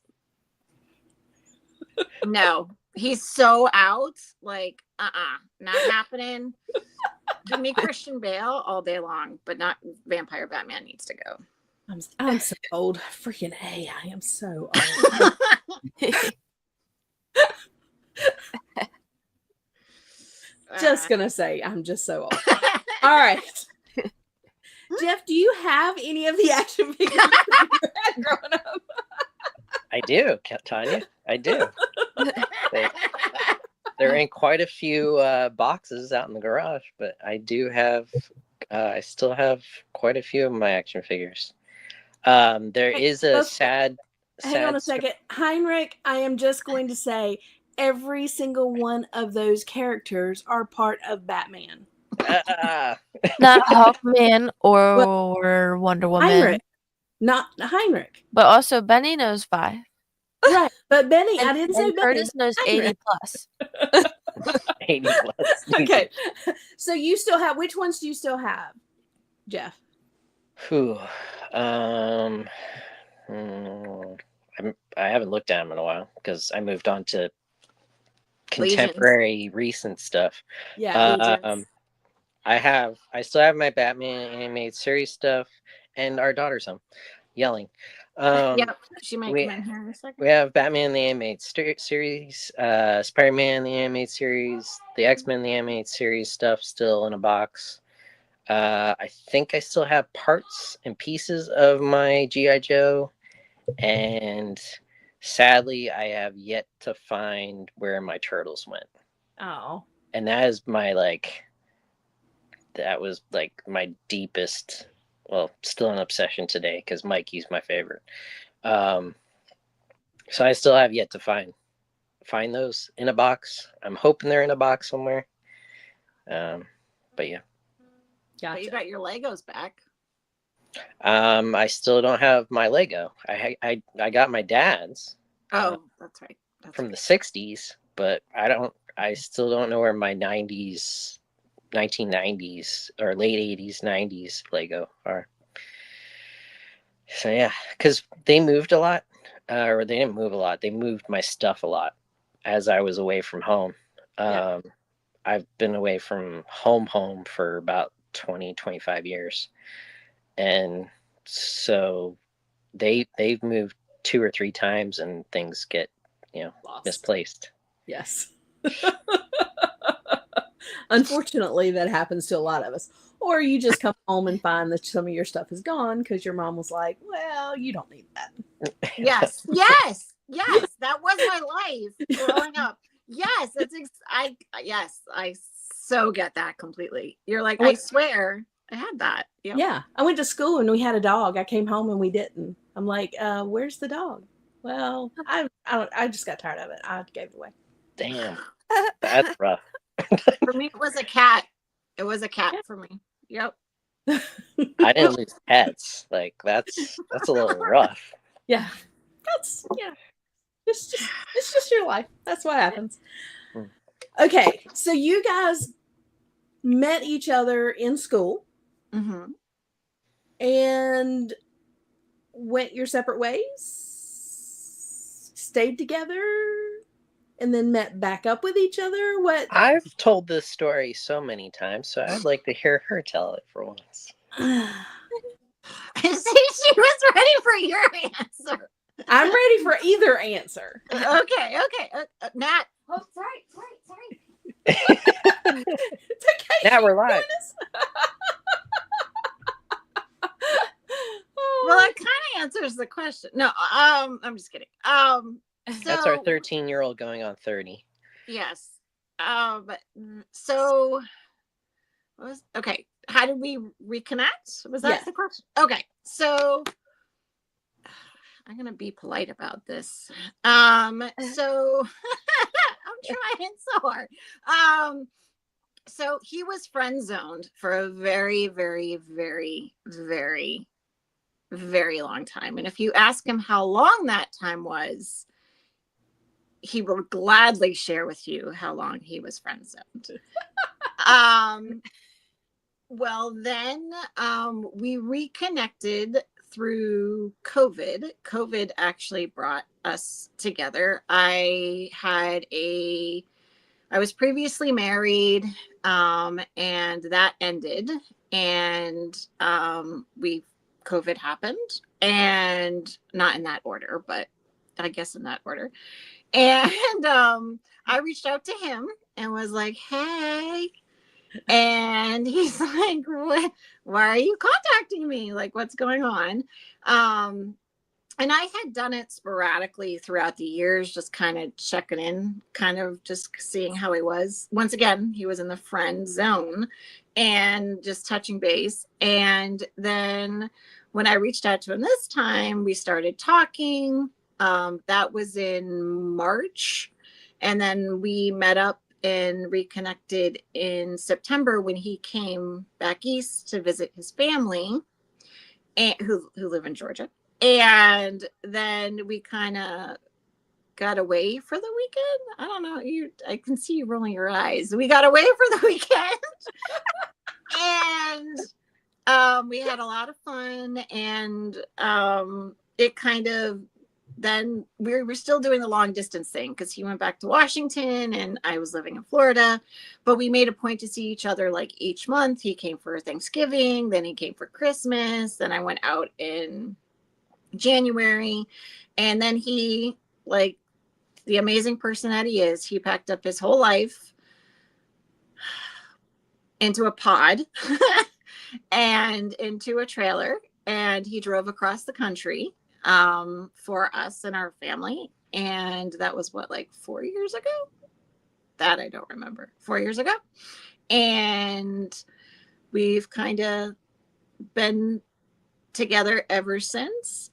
he's so out. Like, not happening. Give me Christian Bale all day long, but not vampire Batman needs to go. I'm so old. Freaking A. I am so old. Just gonna say, I'm just so old. All right. Jeff, do you have any of the action figures that you had growing up? I do, Tanya. I do. They're in quite a few boxes out in the garage, but I do have. I still have quite a few of my action figures. There is a let's- sad. Hang on a sto- second. Heinrich, I am just going to say every single one of those characters are part of Batman. Not Hawkman or Wonder Woman, Heinrich. Not Heinrich. but also Benny knows 5. Right. But Benny, I And- didn't say and Benny. Curtis knows Heinrich. 80 plus. 80 plus. Okay. So you still have, which ones do you still have, Jeff? Whew. I haven't looked at them in a while because I moved on to contemporary recent stuff. Yeah. Legions. I still have my Batman animated series stuff, and our daughter's home yelling. Yep. She might we- come in here in a second. We have Batman the animated series, Spider-Man the animated series, the X-Men the animated series stuff still in a box. I think I still have parts and pieces of my G.I. Joe, and sadly, I have yet to find where my turtles went. Oh. And that is that was like my deepest, well, still an obsession today because Mikey's my favorite. So I still have yet to find those in a box. I'm hoping they're in a box somewhere. But yeah. But you got your Legos back. I still don't have my Lego. I got my dad's Oh, that's right. That's from the right. 60s, but I still don't know where my 1990s or late 80s, 90s Lego are. So yeah, because they moved a lot, or they didn't move a lot. They moved my stuff a lot as I was away from home. Yeah. I've been away from home for about 25 years. And so they've moved 2 or 3 times and things get, Lost. misplaced. Yes. Unfortunately, that happens to a lot of us. Or you just come home and find that some of your stuff is gone because your mom was like, well, you don't need that. Yes. That was my life growing up. Yes, I so get that completely. You're like, I swear I had that. Yep. Yeah. I went to school and we had a dog. I came home and we didn't. I'm like, where's the dog? Well, I just got tired of it. I gave it away. Damn, that's rough. For me, it was a cat. It was a cat for me. Yep. I didn't lose pets. Like that's a little rough. Yeah. It's just your life. That's what happens. Hmm. Okay. So you guys met each other in school. Mm-hmm. and went your separate ways, stayed together, and then met back up with each other? What? I've told this story so many times, so I'd like to hear her tell it for once. See, she was ready for your answer. I'm ready for either answer. Okay. Nat. Oh, sorry. It's okay. Now we're live. Well, it kind of answers the question. No, I'm just kidding. That's our 13-year-old going on 30. Yes. So okay. How did we reconnect? Was that the question? Okay. So I'm gonna be polite about this. So I'm trying so hard. So he was friend zoned for a very, very, very, very, very long time. And if you ask him how long that time was, he will gladly share with you how long he was friend zoned. Well, then we reconnected through COVID. COVID actually brought us together. I was previously married, and that ended, and COVID happened, and not in that order, but I guess in that order. And I reached out to him and was like, hey. And he's like, why are you contacting me? Like, what's going on? And I had done it sporadically throughout the years, just kind of checking in, kind of just seeing how he was. Once again, he was in the friend zone and just touching base. And then when I reached out to him this time, we started talking. That was in March. And then we met up and reconnected in September when he came back east to visit his family, and who live in Georgia. And then we kind of got away for the weekend. I don't know. I can see you rolling your eyes. We got away for the weekend. And we had a lot of fun. And it kind of, then we were still doing the long distance thing because he went back to Washington and I was living in Florida, but we made a point to see each other like each month. He came for Thanksgiving, then he came for Christmas, then I went out in January, and then he, like the amazing person that he is, he packed up his whole life into a pod and into a trailer, and he drove across the country for us and our family. And that was like 4 years ago? That I don't remember. 4 years ago. And we've kind of been together ever since.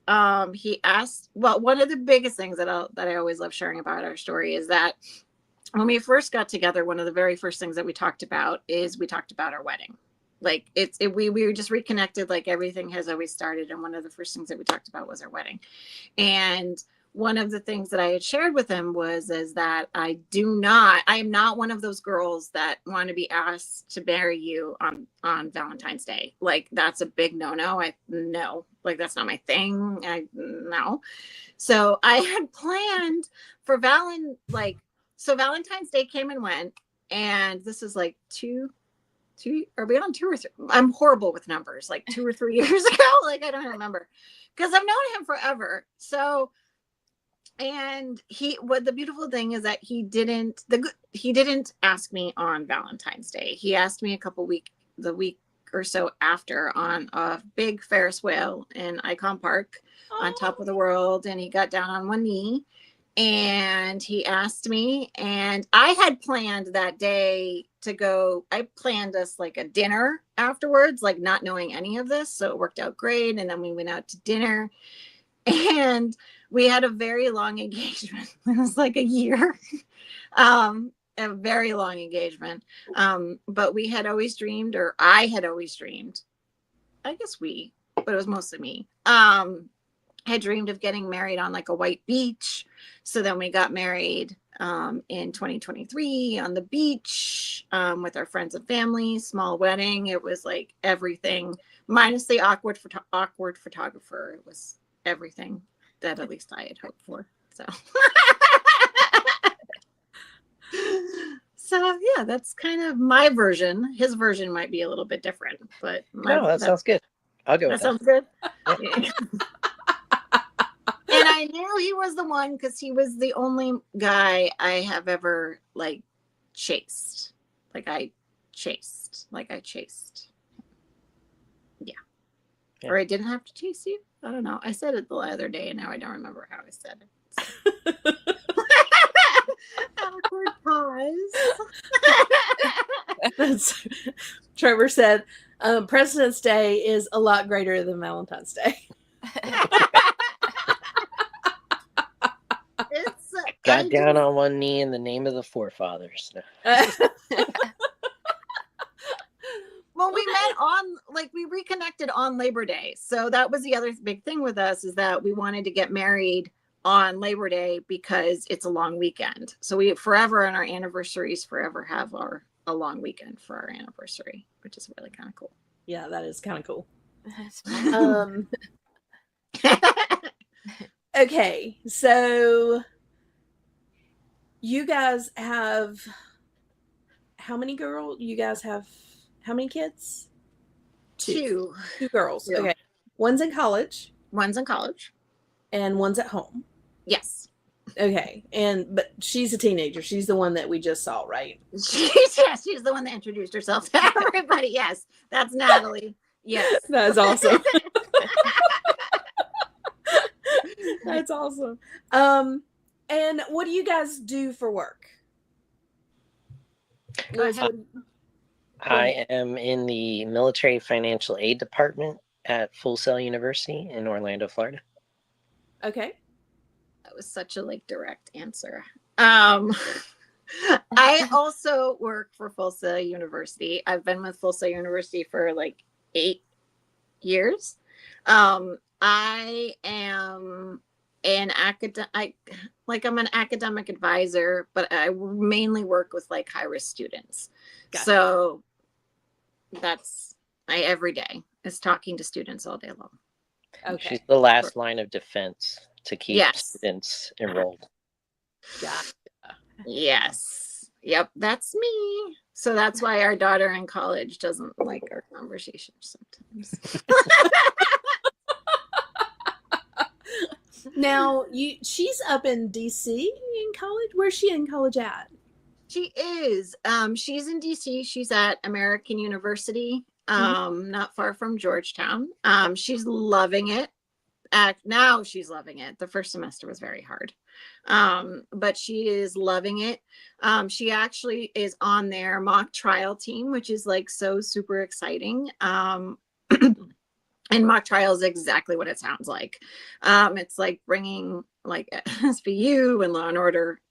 He asked, well, one of the biggest things that I always love sharing about our story is that when we first got together, one of the very first things that we talked about our wedding. Like we were just reconnected, like everything has always started. And one of the first things that we talked about was our wedding. And one of the things that I had shared with him is that I am not one of those girls that want to be asked to marry you on Valentine's Day. Like, that's a big no. No, like, that's not my thing. No. So I had planned for Valentine's Day came and went. And this is like are we on 2 or 3? I'm horrible with numbers, like 2 or 3 years ago. Like, I don't remember because I've known him forever. So, and the beautiful thing is that he didn't ask me on Valentine's Day. He asked me the week or so after on a big Ferris wheel in Icon Park on top of the world. And he got down on one knee and he asked me, and I had planned that day to go. I planned us like a dinner afterwards, like not knowing any of this. So it worked out great. And then we went out to dinner and we had a very long engagement. It was like a year, a very long engagement. But we had always dreamed, or I had always dreamed, I guess but it was mostly me, had dreamed of getting married on like a white beach. So then we got married in 2023 on the beach with our friends and family, small wedding. It was like everything minus the awkward photographer. It was everything that at least I had hoped for. So, so yeah, that's kind of my version. His version might be a little bit different, but No, that sounds good. I'll go with that sounds good. And I knew he was the one because he was the only guy I have ever like chased. I chased. Yeah. Or I didn't have to chase you. I don't know. I said it the other day and now I don't remember how I said it. So. Awkward pause. Trevor said, President's Day is a lot greater than Valentine's Day. Got down on one knee in the name of the forefathers. Well, we met we reconnected on Labor Day. So that was the other big thing with us is that we wanted to get married on Labor Day because it's a long weekend. So we forever on our anniversaries forever have a long weekend for our anniversary, which is really kind of cool. Yeah, that is kind of cool. That's Okay, so you guys have how many kids? Two. Two girls. Two. Okay. One's in college One's in college. and one's at home. Yes. Okay. But she's a teenager. She's the one that we just saw, right? She's the one that introduced herself to everybody. Yes. That's Natalie. Yes. That's awesome. That's awesome. And what do you guys do for work? Go ahead. I am in the military financial aid department at Full Sail University in Orlando, Florida. Okay. That was such a direct answer. I also work for Full Sail University. I've been with Full Sail University for 8 years. I am an I'm an academic advisor, but I mainly work with high risk students. Gotcha. So that's every day is talking to students all day long. Okay. She's the last line of defense to keep Yes. students enrolled. Gotcha. Yes. Yep. That's me. So that's why our daughter in college doesn't like our conversations sometimes. Now, she's up in DC in college. Where's she in college at? She is. She's in DC. She's at American University, not far from Georgetown. She's loving it. Now she's loving it. The first semester was very hard. But she is loving it. She actually is on their mock trial team, which is so super exciting. And mock trial is exactly what it sounds like. It's like bringing SVU and Law and Order.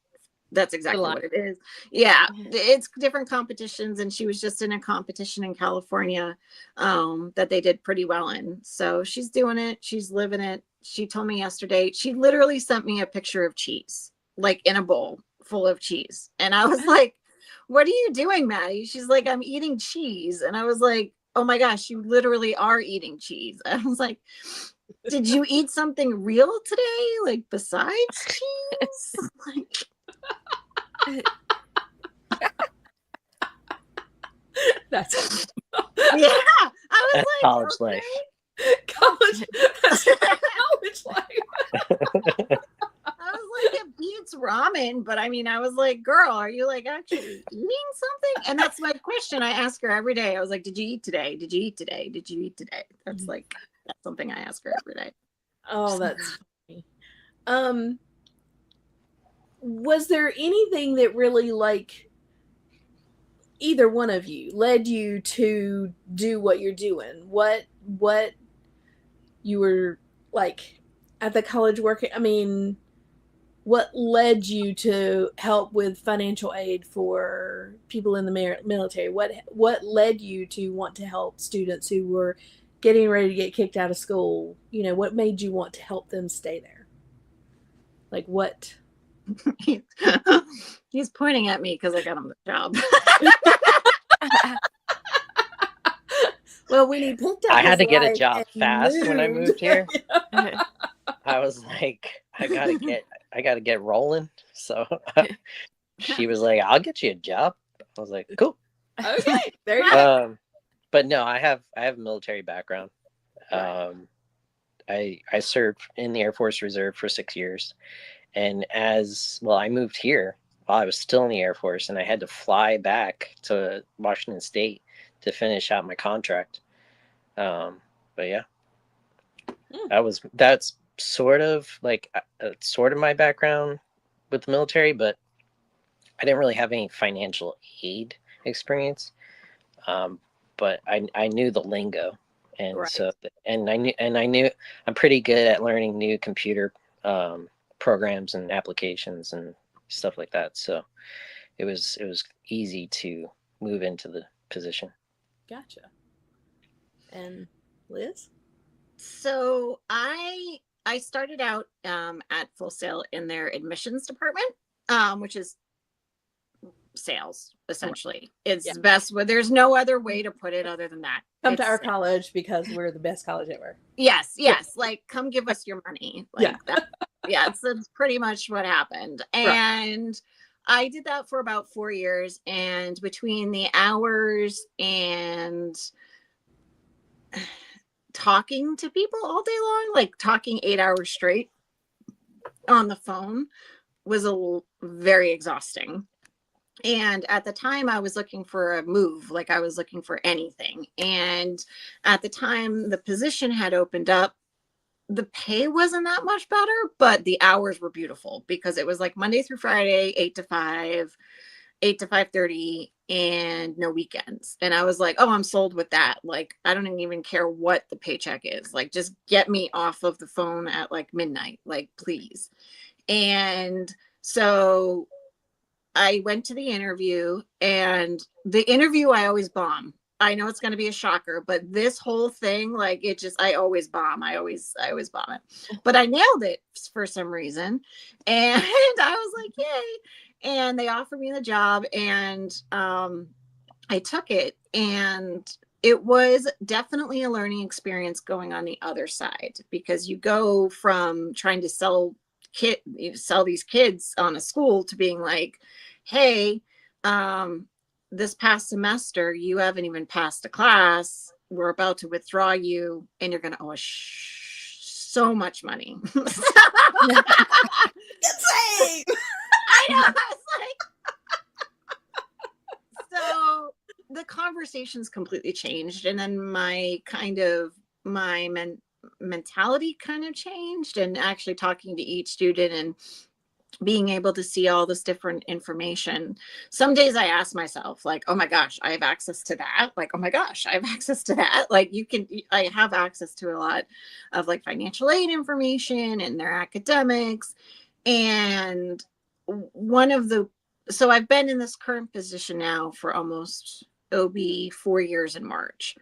That's exactly what it is. Yeah, it's different competitions, and she was just in a competition in California that they did pretty well in. So she's doing it. She's living it. She told me yesterday, she literally sent me a picture of cheese, in a bowl full of cheese. And I was like, what are you doing, Maddie? She's like, I'm eating cheese. And I was like, oh my gosh, you literally are eating cheese. I was like, did you eat something real today? Besides cheese? That's Yeah. I was That's college life. college. That's college life. I was like, it beats ramen, but I was like, girl, are you actually eating something? And that's my question I ask her every day. I was like, did you eat today? Did you eat today? Did you eat today? That's that's something I ask her every day. Oh, that's funny. Was there anything that really either one of you led you to do what you're doing? What you were at the college working? What led you to help with financial aid for people in the military? What led you to want to help students who were getting ready to get kicked out of school, you know, what made you want to help them stay there? Like what? He's pointing at me because I got him the job. Well, when he picked up I had his to get a life job and fast when I moved here. Yeah. I was like, I gotta get rolling. So she was like, I'll get you a job. I was like, cool. Okay, there you go. But no, I have a military background. Right. I served in the Air Force Reserve for 6 years, and as well, I moved here while I was still in the Air Force, and I had to fly back to Washington State to finish out my contract. But yeah, that's sort of like sort of my background with the military, but I didn't really have any financial aid experience. But I knew the lingo, and Right. so I knew I'm pretty good at learning new computer programs and applications and stuff like that. So it was easy to move into the position. Gotcha. And Liz? So I started out at Full Sail in their admissions department, which is sales essentially. It's Yeah. best. There's no other way to put it other than that. Come to It's- our college because we're the best college ever. Yes, like come give us your money. Like Yeah. that. Yeah, it's pretty much what happened. And I did that for about 4 years, and between the hours and talking to people all day long, like talking 8 hours straight on the phone, was very exhausting. And at the time I was looking for a move, like I was looking for anything. And at the time the position had opened up, the pay wasn't that much better, but the hours were beautiful because it was like Monday through Friday, 8 to 5, 8 to 5:30, and no weekends. And I was like, oh, I'm sold with that. Like, I don't even care what the paycheck is. Like, just get me off of the phone at like midnight, like, please. And so I went to the interview, and the interview I always bomb. I know it's going to be a shocker, but this whole thing, like it just, I always bomb. I always bomb it, but I nailed it for some reason. And I was like, yay. And they offered me the job, and I took it, and it was definitely a learning experience going on the other side, because you go from trying to sell these kids on a school to being like, hey, this past semester you haven't even passed a class, we're about to withdraw you, and you're going to owe us so much money. Insane! I know. I was like, so the conversations completely changed, and then my mentality kind of changed, and actually talking to each student and being able to see all this different information. Some days I ask myself, like, oh my gosh, I have access to that. Like, oh my gosh, I have access to that. Like, I have access to a lot of like financial aid information and their academics. And so I've been in this current position now for almost, it'll be 4 years in March.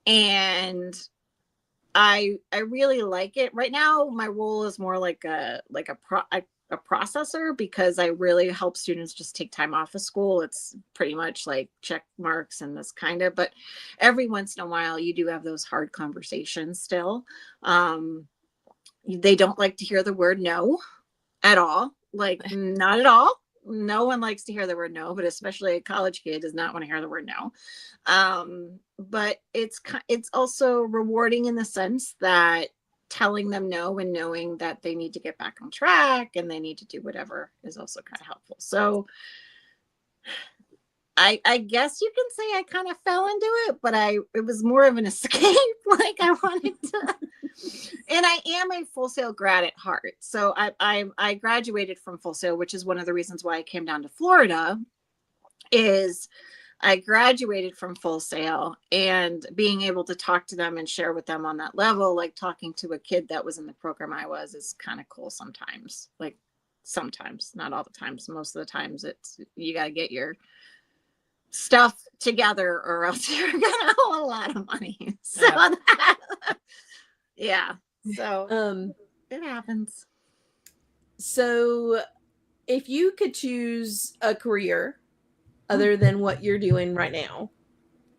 And I really like it. Right now, my role is more like a processor, because I really help students just take time off of school. It's pretty much like check marks and this kind of, but every once in a while you do have those hard conversations still. They don't like to hear the word no at all. Like, not at all. No one likes to hear the word no, but especially a college kid does not want to hear the word no. But it's also rewarding in the sense that telling them no and knowing that they need to get back on track and they need to do whatever is also kind of helpful. So I guess you can say I kind of fell into it, but it was more of an escape. Like, I wanted to, and I am a Full Sail grad at heart. So I graduated from Full Sail, which is one of the reasons why I came down to Florida. Is I graduated from Full Sail, and being able to talk to them and share with them on that level, like talking to a kid that was in the program I was, is kind of cool sometimes. Like, sometimes, not all the times. Most of the times you got to get your stuff together, or else you're gonna owe a lot of money. So yeah. So it happens. So if you could choose a career other than what you're doing right now,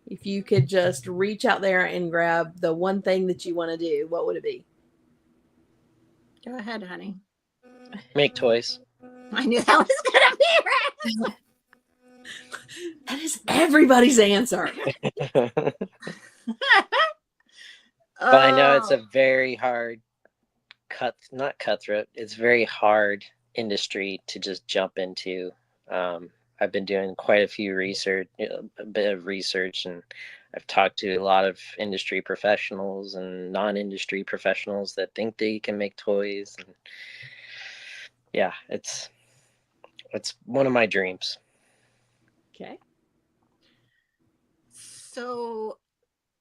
if you could just reach out there and grab the one thing that you want to do, what would it be? Go ahead, honey. Make toys. I knew that was gonna be right. That is everybody's answer. But I know it's Oh, a very hard not cutthroat. It's very hard industry to just jump into. I've been doing quite a few research, a bit of research, and I've talked to a lot of industry professionals and non-industry professionals that think they can make toys. And yeah, it's one of my dreams. Okay. so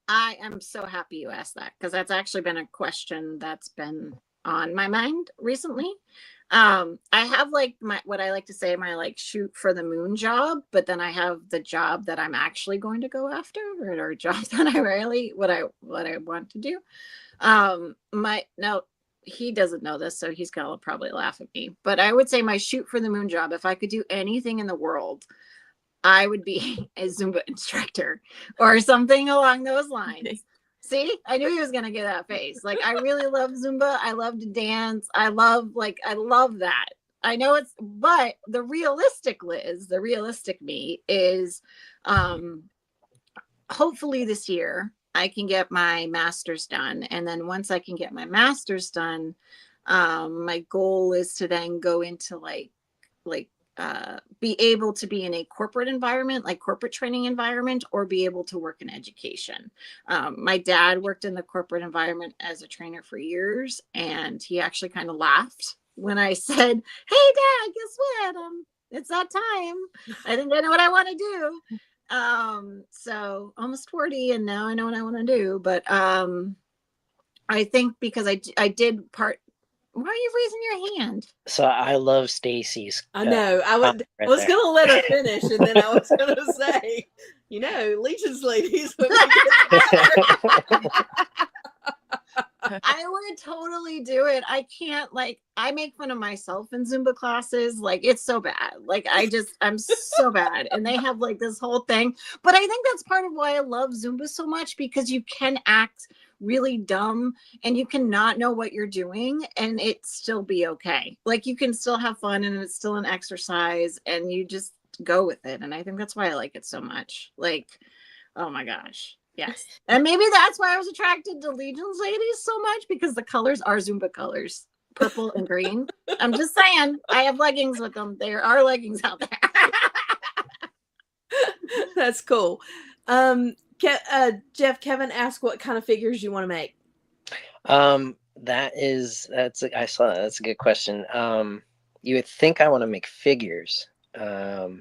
I am so happy you asked that, because that's actually been a question that's been on my mind recently. I have like my, what I like to say, my like shoot for the moon job, but then I have the job that I'm actually going to go after, or a job that I really what I want to do. My now he doesn't know this, so he's gonna probably laugh at me, but I would say my shoot for the moon job, if I could do anything in the world, I would be a Zumba instructor or something along those lines. See, I knew he was gonna get that face. Like, I really love Zumba. I love to dance. I love that. I know it's, but the realistic Liz, the realistic me is, hopefully this year I can get my master's done, and then once I can get my master's done, my goal is to then go into like be able to be in a corporate environment, like corporate training environment, or be able to work in education. My dad worked in the corporate environment as a trainer for years, and he actually kind of laughed when I said, "Hey, Dad, guess what? It's that time. I think I know what I want to do." So almost 40, and now I know what I want to do. But I think because I did part. Why are you raising your hand? So I love Stacy's. I know. I right was there. going to let her finish, and then I was going to say, Legion's ladies. When we I would totally do it. I can't, like, I make fun of myself in Zumba classes. Like, it's so bad. Like, I'm so bad. And they have like this whole thing. But I think that's part of why I love Zumba so much, because you can act really dumb and you can not know what you're doing and it still be okay. Like, you can still have fun and it's still an exercise and you just go with it. And I think that's why I like it so much. Like, oh my gosh. Yes. And maybe that's why I was attracted to Legion's ladies so much, because the colors are Zumba colors, purple and green. I'm just saying, I have leggings with them. There are leggings out there. That's cool. Jeff, Kevin asked what kind of figures you want to make. I saw that. That's a good question. You would think I want to make figures, but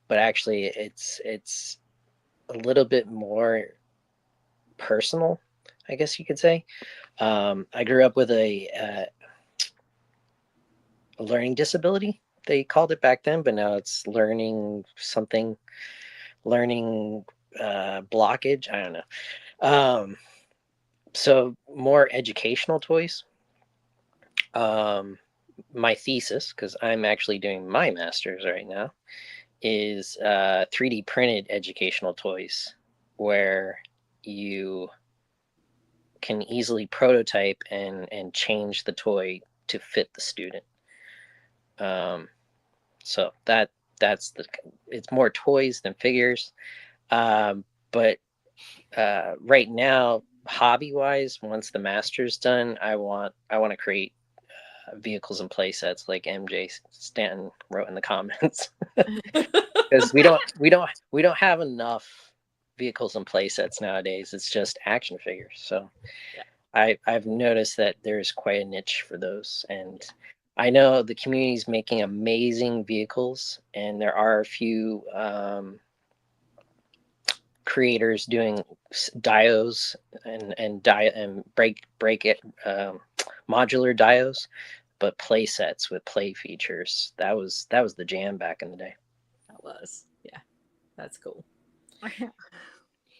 actually it's a little bit more personal, I guess you could say. I grew up with a learning disability, they called it back then, but now it's learning blockage. I don't know. So more educational toys. My thesis, because I'm actually doing my master's right now, is 3D printed educational toys, where you can easily prototype and change the toy to fit the student. So it's more toys than figures. But right now, hobby wise, once the master's done, I want to create vehicles and play sets like MJ Stanton wrote in the comments, because we don't have enough vehicles and play sets nowadays. It's just action figures. So yeah. I've noticed that there's quite a niche for those, and I know the community is making amazing vehicles, and there are a few creators doing dios and break it modular dios, but play sets with play features, that was the jam back in the day. That was, yeah, That's cool.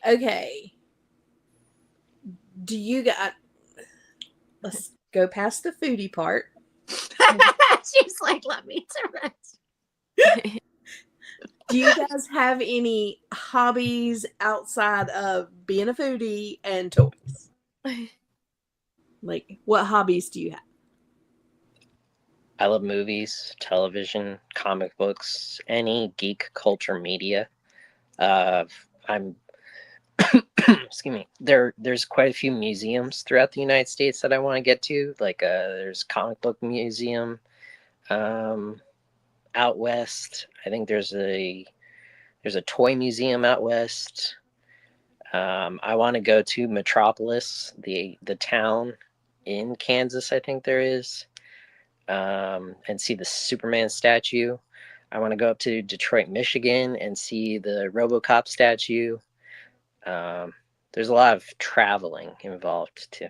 Okay. Do you got? Let's go past the foodie part. She's like, let me direct. Do you guys have any hobbies outside of being a foodie and toys? Like, what hobbies do you have? I love movies, television, comic books, any geek culture media. I'm excuse me. There's quite a few museums throughout the United States that I want to get to. Like there's comic book museum out west. I think there's a toy museum out west. I want to go to Metropolis, the town in Kansas, I think there is, and see the Superman statue. I want to go up to Detroit, Michigan, and see the RoboCop statue. There's a lot of traveling involved too.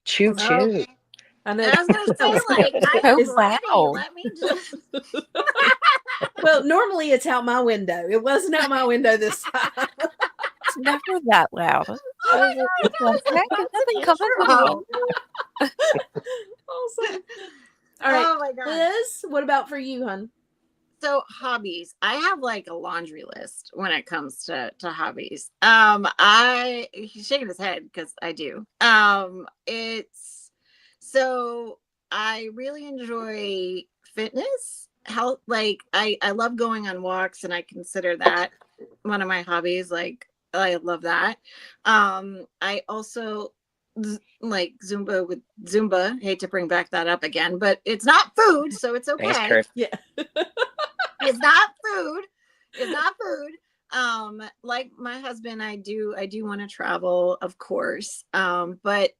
Choo choo. I know. I was gonna say, like, I'm Oh, ready. wow. Let me just. Well, normally it's out my window. It wasn't out my window this time. It's never that loud. Oh my God, What the heck? Is nothing coming from intro. you? Awesome. All right, Oh my God. Liz, what about for you, hun? So hobbies, I have like a laundry list when it comes to hobbies. He's shaking his head because I do. It's so I really enjoy fitness, health. Like I love going on walks, and I consider that one of my hobbies. Like I love that. I also like Zumba. Hate to bring back that up again, but it's not food, so it's okay. Thanks, Kurt. Yeah. It's not food. It's not food. Like my husband, I do want to travel, of course. But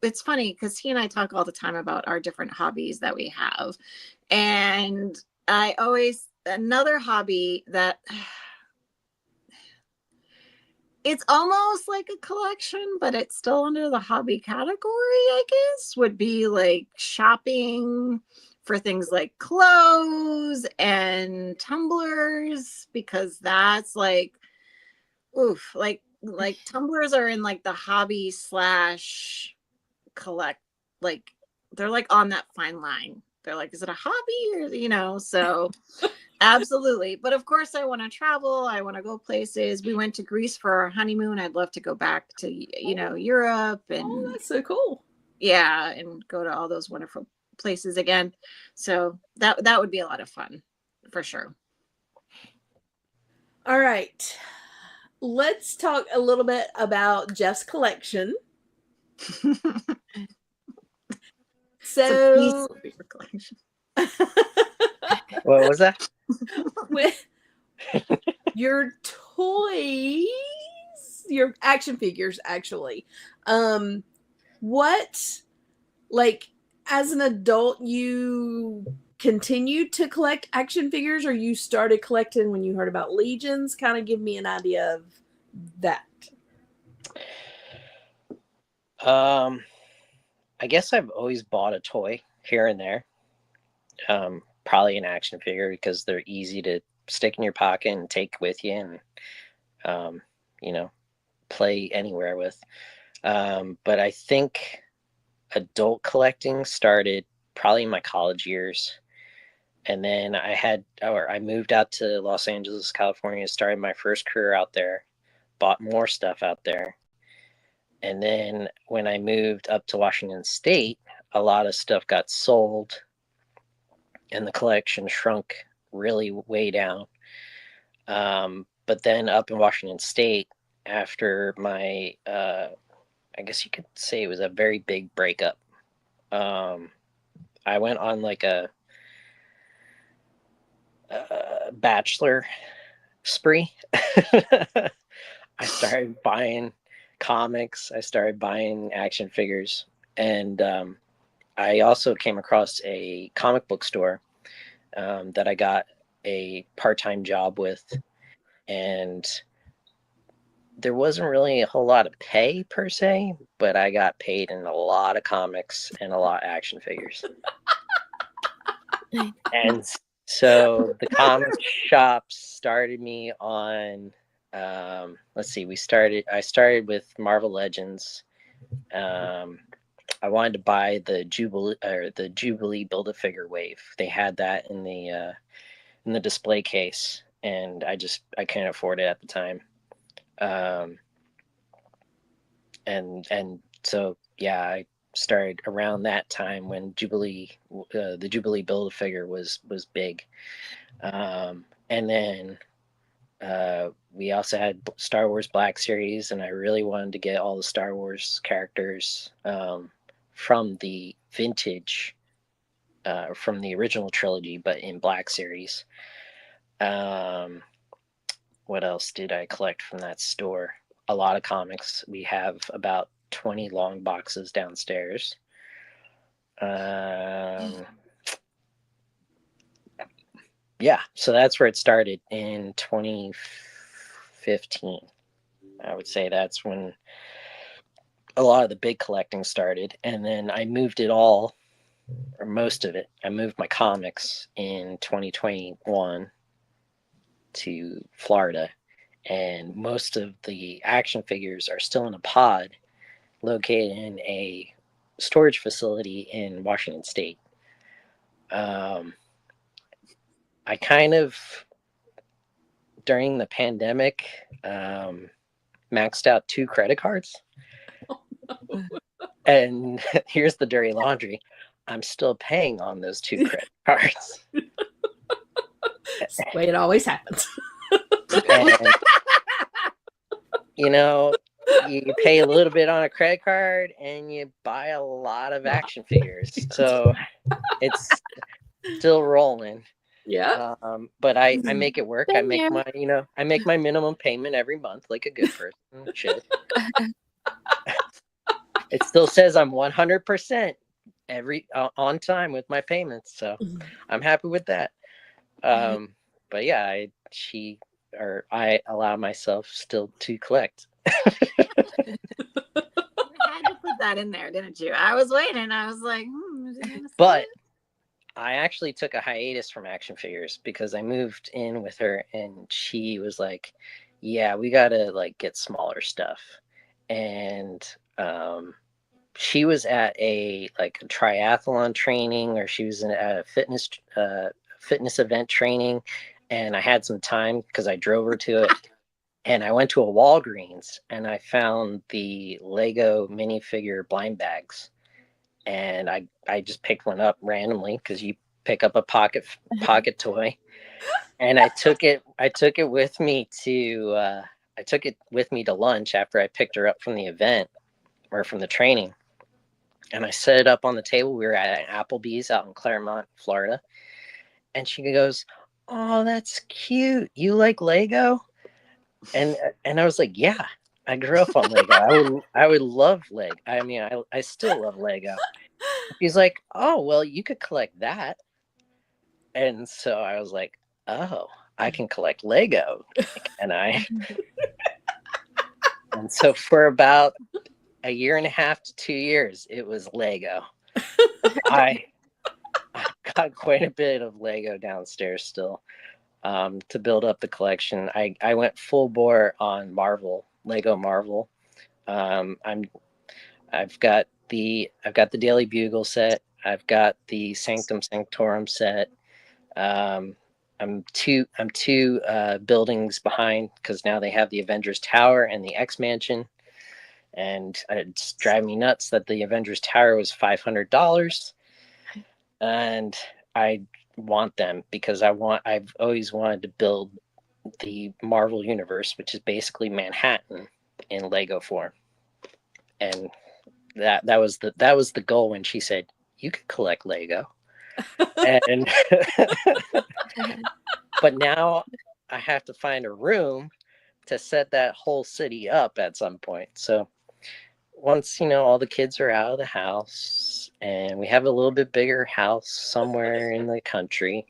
it's funny because he and I talk all the time about our different hobbies that we have. And another hobby that it's almost like a collection, but it's still under the hobby category, I guess, would be like shopping for things like clothes and tumblers, because that's like, oof, like tumblers are in like the hobby / collect, like they're like on that fine line. They're like, is it a hobby or, so absolutely. But of course I want to travel. I want to go places. We went to Greece for our honeymoon. I'd love to go back to, Europe and Oh, that's so cool. yeah, and go to all those wonderful places again. So that would be a lot of fun for sure. All right. Let's talk a little bit about Jeff's collection. So What was that? with your toys, your action figures, actually, what, like, as an adult, you continued to collect action figures, or you started collecting when you heard about Legions? Kind of give me an idea of that. I guess I've always bought a toy here and there. Probably an action figure because they're easy to stick in your pocket and take with you and, play anywhere with. But I think adult collecting started probably in my college years. And then I moved out to Los Angeles, California, started my first career out there, bought more stuff out there. And then when I moved up to Washington State, a lot of stuff got sold and the collection shrunk really way down. But then up in Washington State, after my, I guess you could say it was a very big breakup, I went on like a bachelor spree. I started buying comics. I started buying action figures. And I also came across a comic book store that I got a part-time job with. And there wasn't really a whole lot of pay per se, but I got paid in a lot of comics and a lot of action figures. And So the comic shop started me on. Let's see. I started with Marvel Legends. I wanted to buy the Jubilee Build-A-Figure wave. They had that in the display case, and I couldn't afford it at the time. And so yeah, I started around that time when the Jubilee Build-A-Figure was big. And then we also had Star Wars Black Series, and I really wanted to get all the Star Wars characters from the vintage, from the original trilogy, but in Black Series. What else did I collect from that store? A lot of comics. We have about 20 long boxes downstairs. Yeah, so that's where it started in 2015. I would say that's when a lot of the big collecting started. And then I moved it all, or most of it. I moved my comics in 2021 to Florida. And most of the action figures are still in a pod located in a storage facility in Washington State. I kind of, during the pandemic, maxed out 2 credit cards. And here's the dirty laundry. I'm still paying on those 2 credit cards. It's the way it always happens. And, you pay a little bit on a credit card and you buy a lot of action figures. So it's still rolling. Yeah. But I make it work. I Same make here. I make my minimum payment every month like a good person should. It still says I'm 100% on time with my payments, so I'm happy with that. But yeah, I allow myself still to collect. You had to put that in there, didn't you? I was waiting. I was like, is he gonna say But it? I actually took a hiatus from action figures because I moved in with her and she was like, yeah, we gotta like get smaller stuff. And she was at a triathlon training, or she was at a fitness event training, and I had some time because I drove her to it. And I went to a Walgreens and I found the Lego minifigure blind bags. And I just picked one up randomly because you pick up a pocket toy. And I took it with me to lunch after I picked her up from the event or from the training. And I set it up on the table. We were at an Applebee's out in Claremont, Florida. And she goes, "Oh, that's cute. You like Lego?" And I was like, "Yeah, I grew up on Lego. I would love Lego. I mean, I still love Lego." She's like, "Oh, well, you could collect that." And so I was like, "Oh, I can collect Lego." And so for about a year and a half to 2 years, it was Lego. I got quite a bit of Lego downstairs still. To build up the collection. I went full bore on Lego Marvel. I've got the Daily Bugle set. I've got the Sanctum Sanctorum set. I'm two buildings behind because now they have the Avengers Tower and the X Mansion, and it's driving me nuts that the Avengers Tower was $500, and I want them because I've always wanted to build the Marvel universe, which is basically Manhattan in Lego form. And that was the goal when she said you could collect Lego. And but now I have to find a room to set that whole city up at some point. So once all the kids are out of the house and we have a little bit bigger house somewhere in the country,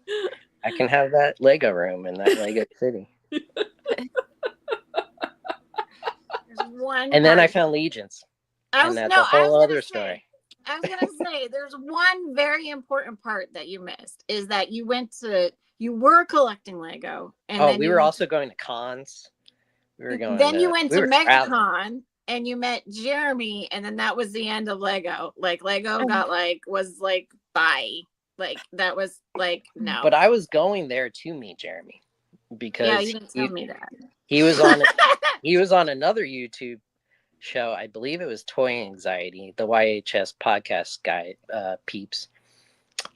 I can have that Lego room in that Lego city. And then I found Legions. And that's a whole other story. I was gonna say there's one very important part that you missed, is that you went to You were collecting Lego, and Oh, then we you were went also going to cons. We were going. then you went we to were traveling. MegaCon and you met Jeremy, and then that was the end of Lego. Like Lego got was bye. Like that was no. But I was going there to meet Jeremy Yeah, because you didn't tell me that. he was on he was on another YouTube show. I believe it was Toy Anxiety, the YHS podcast guy, Peeps.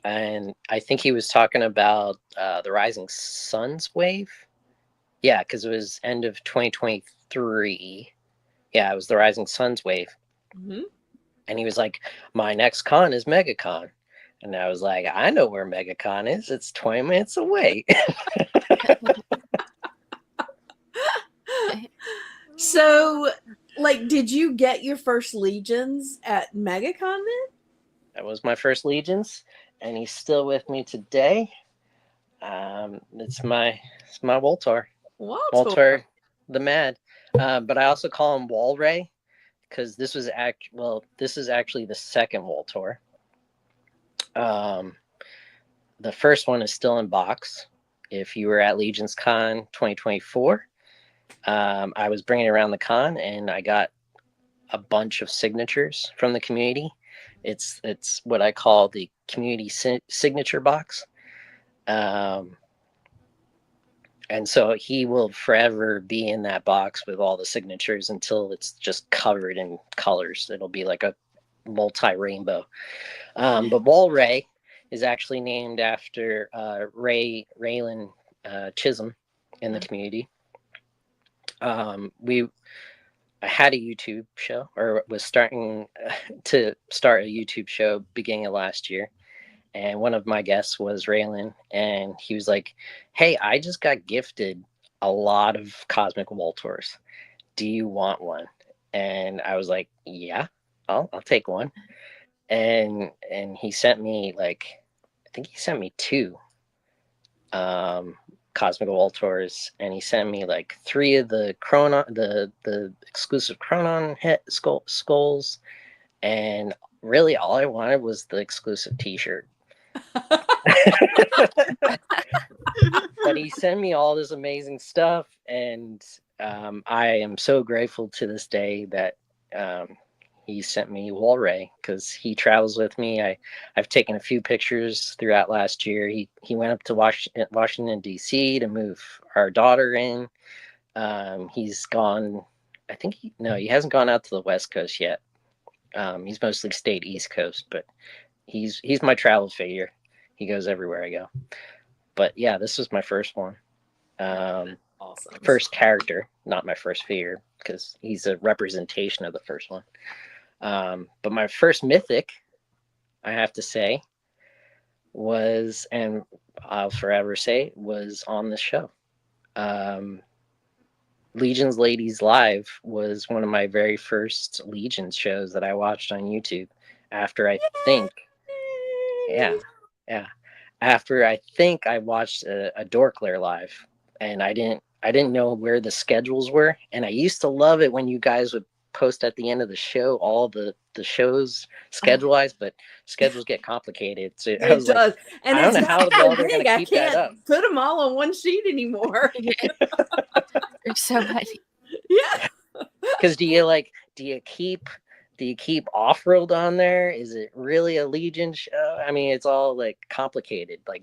And I think he was talking about the Rising Suns wave. Yeah, because it was end of 2023. Yeah, it was the Rising Suns wave. Mhm. And he was like, my next con is MegaCon. And I was like, I know where MegaCon is. It's 20 minutes away. So, like, did you get your first Legions at MegaCon then? That was my first Legions. And he's still with me today. It's my Woltor. Woltor the Mad. But I also call him Walray because this is actually the second Woltor. The first one is still in box. If you were at Legions Con 2024, I was bringing around the con and I got a bunch of signatures from the community. It's what I call the community signature box. And so he will forever be in that box with all the signatures until it's just covered in colors. It'll be like a multi-rainbow. But Walray is actually named after Raylan Chisholm in the community. I had a YouTube show, or was starting to start a YouTube show beginning of last year. And one of my guests was Raylan, and he was like, hey, I just got gifted a lot of Cosmic Woltors. Do you want one? And I was like, yeah, I'll take one. And he sent me I think he sent me 2 Cosmic Woltors, and he sent me 3 of the Chronon, the exclusive Chronon skulls, and really all I wanted was the exclusive T-shirt. But he sent me all this amazing stuff, and I am so grateful to this day that he sent me Walray because he travels with me. I've taken a few pictures throughout last year. He went up to Washington D.C. to move our daughter in. He's gone. I think he hasn't gone out to the West Coast yet. He's mostly stayed East Coast, but he's my travel figure. He goes everywhere I go. But yeah, this was my first one. Awesome. First character, not my first figure, because he's a representation of the first one. But my first mythic, I have to say, was, and I'll forever say, was on the show. Legions Ladies Live was one of my very first Legions shows that I watched on YouTube after I think, after I think I watched a Dorkler Live, and I didn't know where the schedules were, and I used to love it when you guys would post at the end of the show all the shows schedule wise, but schedules get complicated. So I was like, and I don't know how the hell they're big. gonna I keep that up. can't put them all on one sheet anymore. There's so many. Yeah. Because do you keep off-road on there? Is it really a Legion show? I mean, it's all complicated, but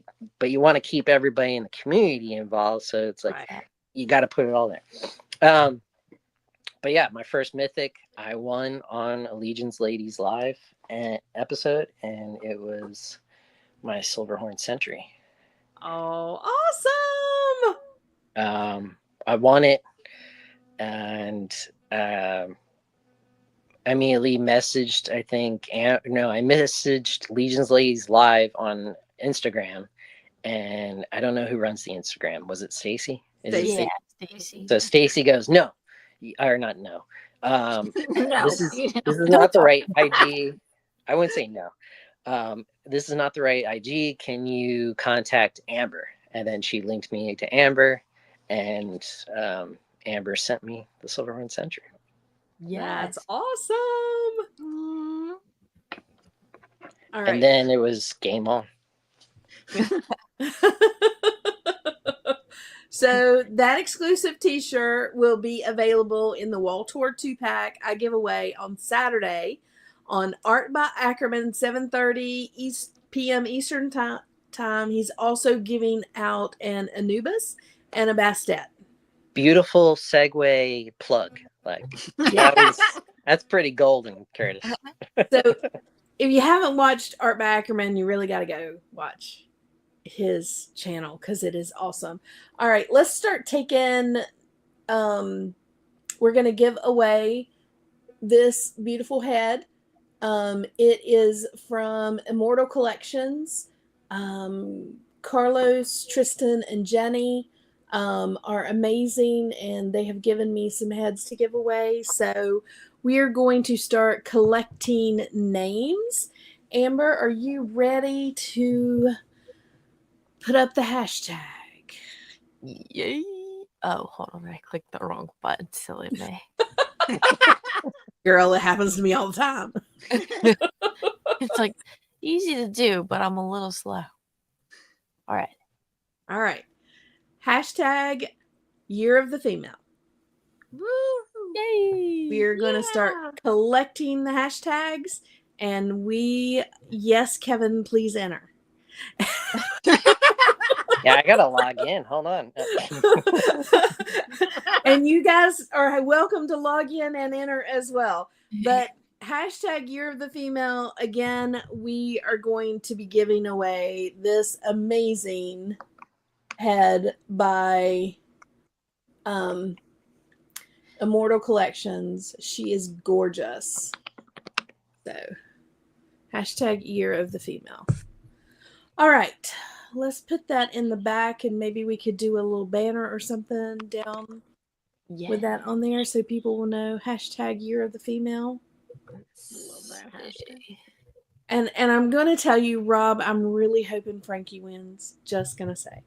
you want to keep everybody in the community involved, so it's you got to put it all there. But yeah, my first mythic, I won on a Legions Ladies Live episode, and it was my Silverhorn Sentry. Oh, awesome! I won it, and I immediately messaged, I messaged Legions Ladies Live on Instagram, and I don't know who runs the Instagram. Was it Stacy? Stacy. So Stacy goes, no, or not no. No, this is not the right IG. I wouldn't say no. This is not the right IG. Can you contact Amber? And then she linked me to Amber, and Amber sent me the Silverhorn Sentry. Yeah, that's awesome. All right. And then it was game on. So that exclusive t-shirt will be available in the Wall Tour 2-pack I give away on Saturday on Art by Ackerman, 7:30 p.m. Eastern time. He's also giving out an Anubis and a Bastet. Beautiful segue plug. Like that's pretty golden, Curtis. So if you haven't watched Art by Ackerman, you really got to go watch his channel because it is awesome. All right, let's start taking we're going to give away this beautiful head. It is from Immortal Collections. Carlos, Tristan, and Jenny are amazing, and they have given me some heads to give away. So we are going to start collecting names. Amber, are you ready to put up the hashtag? Yay. Oh, hold on. I clicked the wrong button. Silly me. Girl, it happens to me all the time. It's like easy to do, but I'm a little slow. All right. All right. Hashtag Year of the Female. Yay. We are going to start collecting the hashtags, and yes, Kevin, please enter. Yeah, I gotta log in. Hold on. And you guys are welcome to log in and enter as well. But hashtag Year of the Female, again, we are going to be giving away this amazing head by Immortal Collections. She is gorgeous. So hashtag Year of the Female. All right, let's put that in the back, and maybe we could do a little banner or something down with that on there so people will know hashtag Year of the Female. And I'm going to tell you, Rob, I'm really hoping Frankie wins. Just going to say.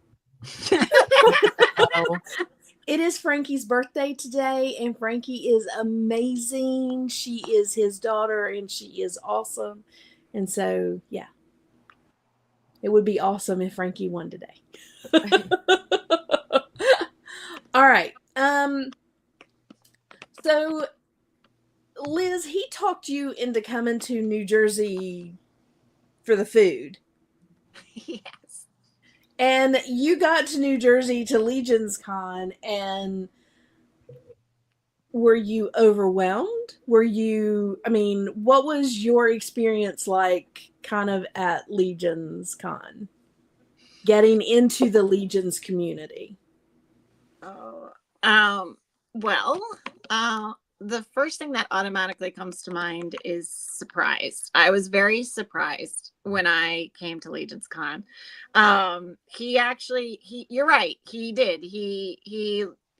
It is Frankie's birthday today, and Frankie is amazing. She is his daughter, and she is awesome. And so, yeah. It would be awesome if Frankie won today. All right. So, Liz, he talked you into coming to New Jersey for the food. Yes. And you got to New Jersey to Legion's Con, and were you overwhelmed? What was your experience like kind of at Legion's Con? Getting into the Legion's community? The first thing that automatically comes to mind is surprised. I was very surprised when I came to Legion's Con. You're right. He did.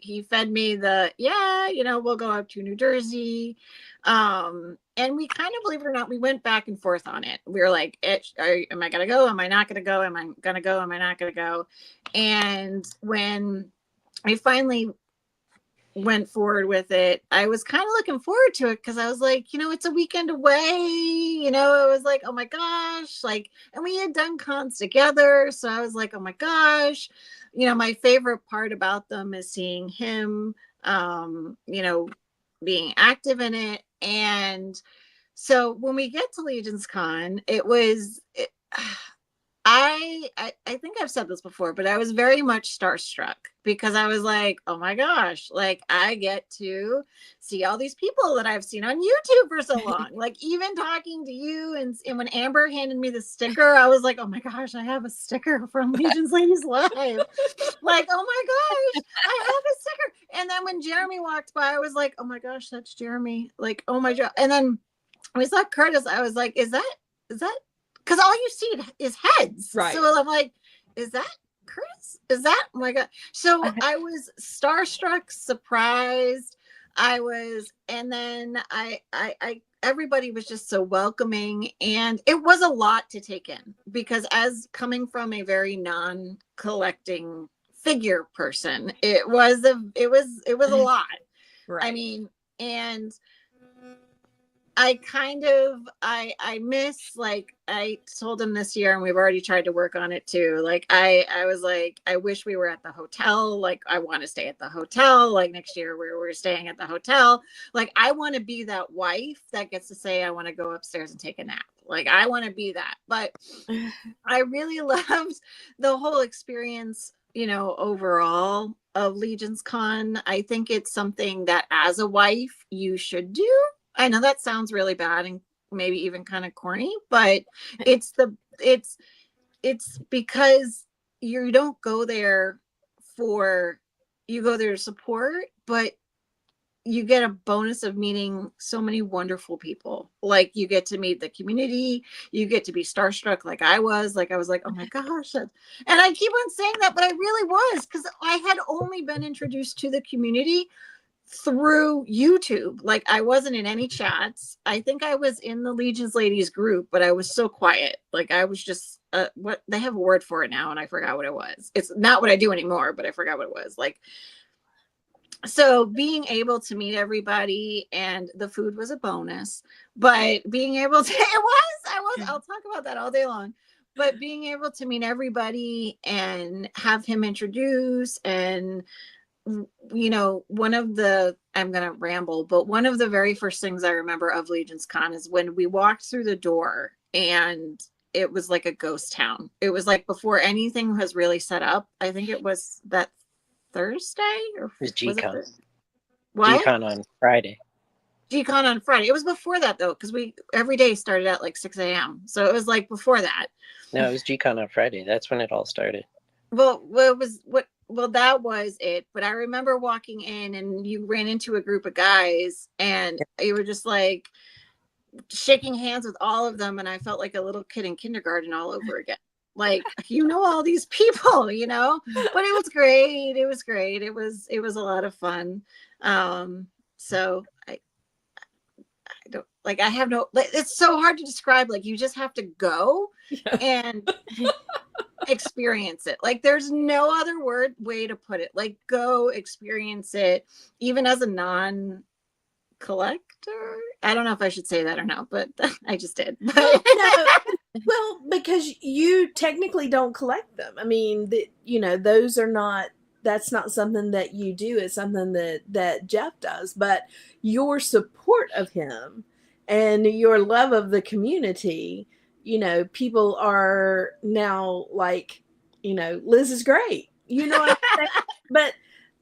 He fed me we'll go up to New Jersey. And we kind of, believe it or not, we went back and forth on it. We were like, am I going to go? Am I not going to go? Am I going to go? Am I not going to go? And when I finally went forward with it, I was kind of looking forward to it because I was like, it's a weekend away. It was like, oh my gosh, and we had done cons together. So I was like, oh my gosh, my favorite part about them is seeing him, being active in it. And so when we get to Legion's Con, I think I've said this before, but I was very much starstruck because I was like, oh my gosh, I get to see all these people that I've seen on YouTube for so long. Even talking to you and when Amber handed me the sticker, I was like, oh my gosh, I have a sticker from Legion's Ladies Live. Oh my gosh, I have a sticker. And then when Jeremy walked by, I was like, oh my gosh, that's Jeremy. Oh my God. And then we saw Curtis. I was like, is that? Because all you see is heads. Right. So I'm like, is that Chris? Is that? Oh my God. So I was starstruck, surprised. And then everybody was just so welcoming. And it was a lot to take in because as coming from a very non-collecting figure person, it was a lot. Right. And I miss, like, I told him this year, and we've already tried to work on it too. Like, I was like, I wish we were at the hotel. Like, I want to stay at the hotel. Like, next year we're staying at the hotel. Like, I want to be that wife that gets to say, I want to go upstairs and take a nap. Like, I want to be that. But I really loved the whole experience, overall of Legion's Con. I think it's something that as a wife you should do. I know that sounds really bad and maybe even kind of corny, but it's because you don't go there you go there to support, but you get a bonus of meeting so many wonderful people. Like, you get to meet the community, you get to be starstruck like I was. Like, I was like, oh my gosh. And I keep on saying that, but I really was, because I had only been introduced to the community through YouTube. Like, I wasn't in any chats. I think I was in the Legion's Ladies group, but I was so quiet. Like, I was just what they have a word for it now, and I forgot what it was. It's not what I do anymore, but I forgot what it was. Like, so being able to meet everybody, and the food was a bonus, but being able to I'll talk about that all day long. But being able to meet everybody and have him introduce, and one of the, I'm going to ramble, but one of the very first things I remember of Legion's Con is when we walked through the door, and it was like a ghost town. It was like before anything was really set up. I think it was that Thursday, or It was G-Con. What? G-Con on Friday. G-Con on Friday. It was before that though, because we every day started at like 6 a.m. So it was like before that. No, it was G-Con on Friday. That's when it all started. Well, that was it. But I remember walking in, and you ran into a group of guys, and you were just like shaking hands with all of them, and I felt like a little kid in kindergarten all over again. Like, all these people, but it was great. It was great. It was a lot of fun. So I don't, like, I have no, it's so hard to describe. Like, you just have to go and experience it. Like, there's no other way to put it. Like, go experience it, even as a non-collector. I don't know if I should say that or not, but I just did. No, well, because you technically don't collect them. I mean, those are not, that's not something that you do. It's something that Jeff does. But your support of him and your love of the community, people are now like, Liz is great. You know what I'm saying? But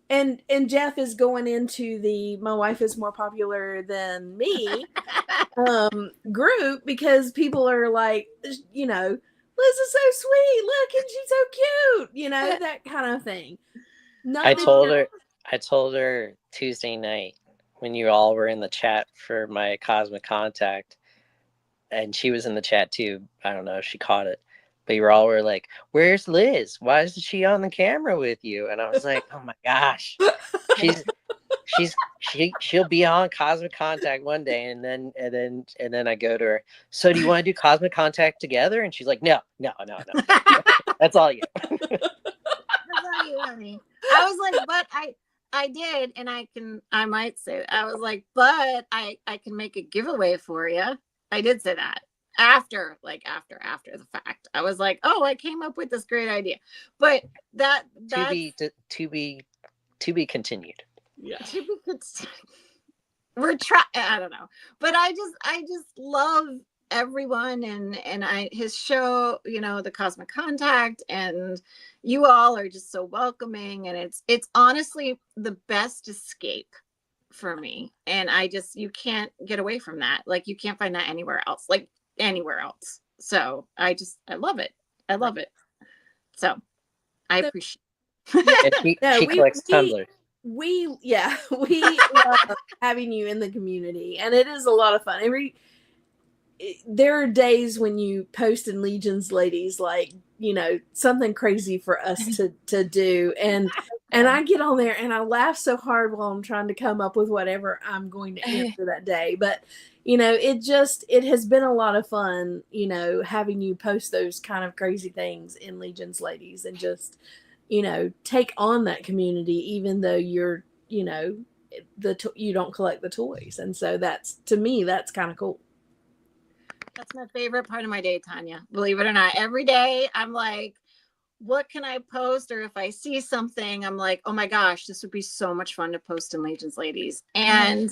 and Jeff is going into the my wife is more popular than me group, because people are like, Liz is so sweet, look, and she's so cute, that kind of thing. I told her Tuesday night when you all were in the chat for my Cosmic Contact, and she was in the chat too. I don't know if she caught it, but you all were like, "Where's Liz? Why isn't she on the camera with you?" And I was like, "Oh my gosh, she'll be on Cosmic Contact one day." And then I go to her, "So do you want to do Cosmic Contact together?" And she's like, "No. That's all you." That's all you, honey. I was like, but I did, and I might say that. I was like, but I can make a giveaway for you. I did say that after the fact. I was like, oh, I came up with this great idea, but that to be continued. Yeah. We're trying. I don't know, but I just love everyone, and his show, the Cosmic Contact, and you all are just so welcoming, and it's honestly the best escape for me. And you can't get away from that. Like, you can't find that anywhere else. So I love it. So I appreciate it. And she collects tumblers. We love having you in the community, and it is a lot of fun. There are days when you post in Legion's Ladies, like, something crazy for us to do. And I get on there and I laugh so hard while I'm trying to come up with whatever I'm going to answer that day. But, it has been a lot of fun, having you post those kind of crazy things in Legion's Ladies, and just, take on that community, even though you're, you don't collect the toys, and so that's, to me, that's kind of cool. That's my favorite part of my day, Tanya. Believe it or not, every day I'm like, what can I post? Or if I see something, I'm like, oh my gosh, this would be so much fun to post in Legions Ladies. And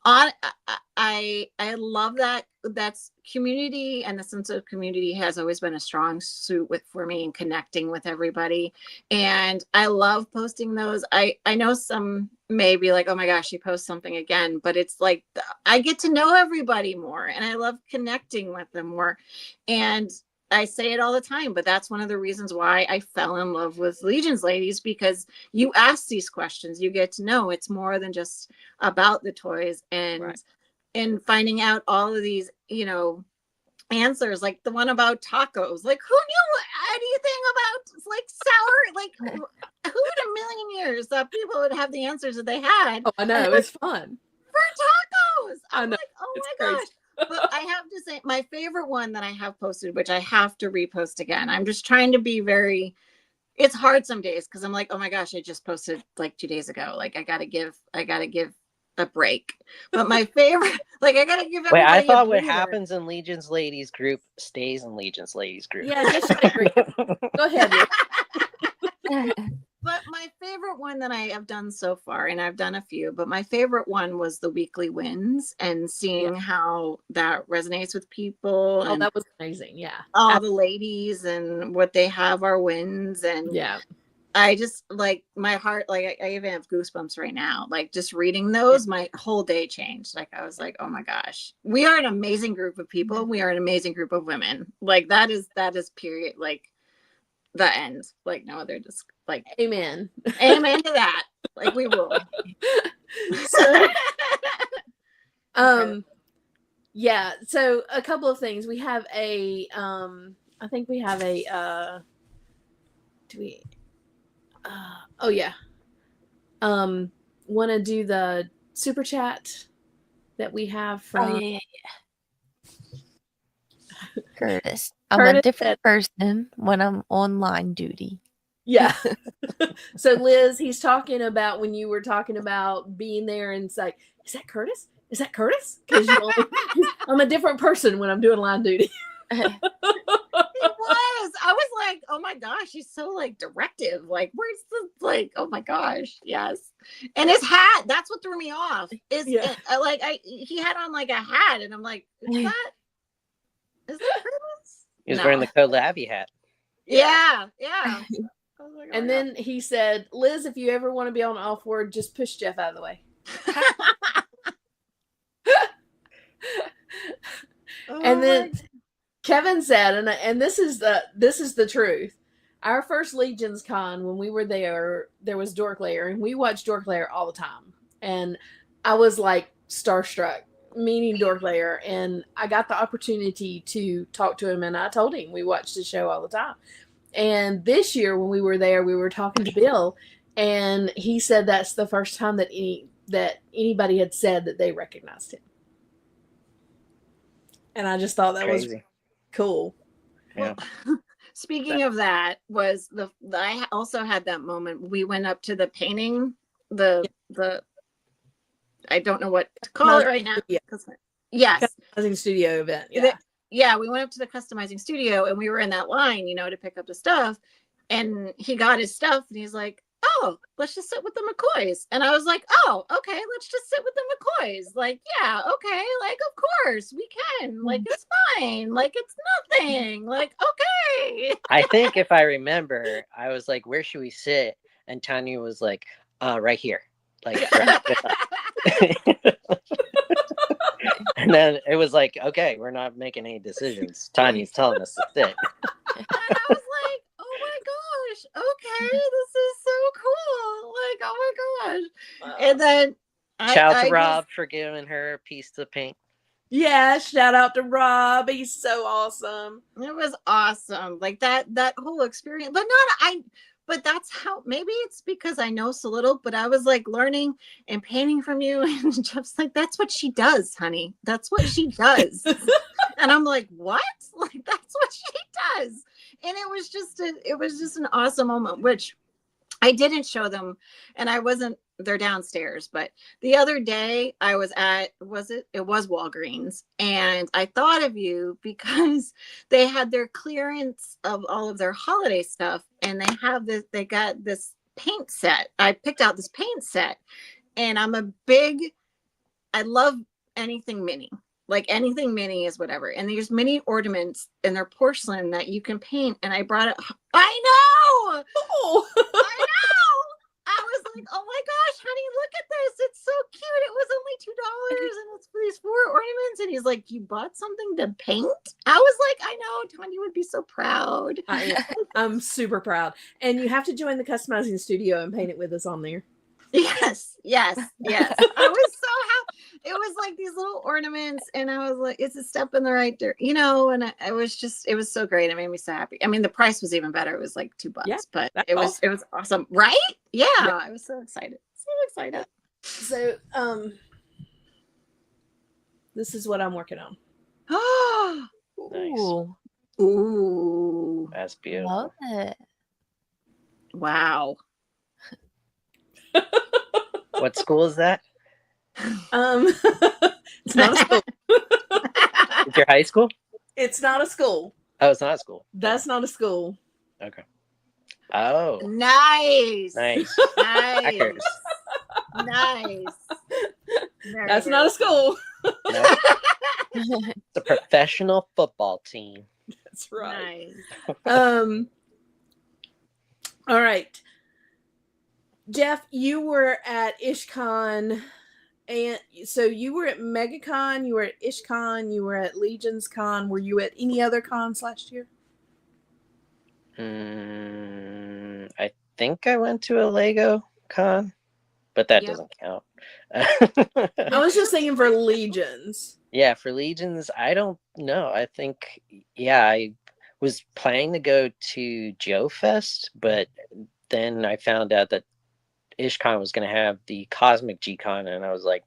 I love that. That's community, and the sense of community has always been a strong suit for me in connecting with everybody. And I love posting those. I know some may be like, oh my gosh, she posts something again, but it's like I get to know everybody more, and I love connecting with them more. And I say it all the time, but that's one of the reasons why I fell in love with Legions Ladies, because you ask these questions, you get to know it's more than just about the toys, and finding out all of these, answers, like the one about tacos. Like, who knew anything about like sour? Like, who in a million years thought people would have the answers that they had? Oh, I know, it's fun for tacos. I'm know, like, oh it's my crazy. gosh. But I have to say, my favorite one that I have posted, which I have to repost again. I'm just trying to be it's hard some days because I'm like, oh my gosh, I just posted like 2 days ago. Like I gotta give a break. But my favorite, like I gotta give everybody Wait, I thought a what breather. happens in Legions Ladies group stays in Legions Ladies group. Yeah, just agree. Go ahead. Rick. But my favorite one that I have done so far, and I've done a few, but my favorite one was the weekly wins and seeing how that resonates with people. Oh, And that was amazing. Yeah. all the ladies and what they have are wins. And Yeah. I just like my heart, like I even have goosebumps right now. Like just reading those, my whole day changed. Like I was like, oh my gosh, we are an amazing group of people. We are an amazing group of women. Like that is period. Like the end. Like no other, just like Amen. amen to that. Like we will. So, yeah. So a couple of things. We have a I think we have a do we oh yeah. Want to do the super chat that we have from yeah. Curtis. I'm a different person when I'm on line duty. Yeah. So Liz, he's talking about when you were talking about being there, and it's like, is that Curtis? Is that Curtis? Because I'm a different person when I'm doing line duty. He was. I was like, oh my gosh, he's so like directive. Like, where's the like? Oh my gosh, yes. And his hat. That's what threw me off. He had on like a hat, and I'm like, is that Curtis? He was No. wearing the Collabby hat. Yeah. I was like, oh And my then he said, Liz, if you ever want to be on Off Word, just push Jeff out of the way. God. And then Kevin said, and this is the truth. Our first Legions Con, when we were there was Dork Lair, and we watched Dork Lair all the time. And I was like starstruck meeting Dork Lair, and I got the opportunity to talk to him, and I told him we watched the show all the time. And this year when we were there, we were talking to Bill, and he said that's the first time that anybody had said that they recognized him. And I just thought that was cool. Yeah. Speaking of that, was I also had that moment. We went up to the painting, the I don't know what to call it right now. Yeah. Yes. Customizing studio event. Yeah. We went up to the customizing studio, and we were in that line, to pick up the stuff. And he got his stuff, and he's like, oh, let's just sit with the McCoys. And I was like, oh, okay, let's just sit with the McCoys. Like, yeah, okay, like, of course we can. Like, it's fine. Like, it's nothing. Like, okay. I think if I remember, I was like, where should we sit? And Tanya was like, right here. Like, and then it was like, okay, we're not making any decisions. Tanya's telling us to sit. And I was like, oh my gosh, okay, this is so cool. Like, oh my gosh. And then Shout out to Rob for giving her a piece of paint. Yeah, shout out to Rob. He's so awesome. It was awesome. Like that whole experience. But that's how, maybe it's because I know so little, but I was like learning and painting from you. And Jeff's like, that's what she does, honey. That's what she does. And I'm like, what? Like, that's what she does. And it was just an awesome moment, which I didn't show them. And I wasn't they're downstairs. But the other day I was at, it was Walgreens, and I thought of you because they had their clearance of all of their holiday stuff, and they got this paint set. I picked out this paint set, and I love anything mini. Like anything mini is whatever. And there's mini ornaments and they're porcelain that you can paint. And I brought it. I know. Oh. I know. I was like, oh my gosh, honey, look at this. It's so cute. It was only $2 and it's for these 4 ornaments. And he's like, you bought something to paint? I was like, I know, Tanya would be so proud. I'm super proud. And you have to join the customizing studio and paint it with us on there. Yes. I was so happy. It was like these little ornaments, and I was like, it's a step in the right direction, and it was so great. It made me so happy. I mean, the price was even better. It was like $2, Yeah, but that's it was awesome, right? Yeah, Yeah. I was so excited. So, this is what I'm working on. Oh, Nice. ooh, That's beautiful. Love it. wow. What school is that? It's not a school. Is your high school? It's not a school. Oh, it's not a school. That's not a school. Okay. Oh, Nice. nice. Nice. Hackers. Nice. Very That's good. not a school. No, it's a professional football team. That's right. Nice. All right. Jeff, you were at IshCon, and so you were at MegaCon, you were at IshCon, you were at Legions Con. Were you at any other cons last year? I think I went to a Lego con, but that Yep. doesn't count. I was just thinking for Legions. Yeah, for Legions, I don't know. I think, yeah, I was planning to go to Joe Fest, but then I found out that IshCon was going to have the Cosmic G-Con, and I was like,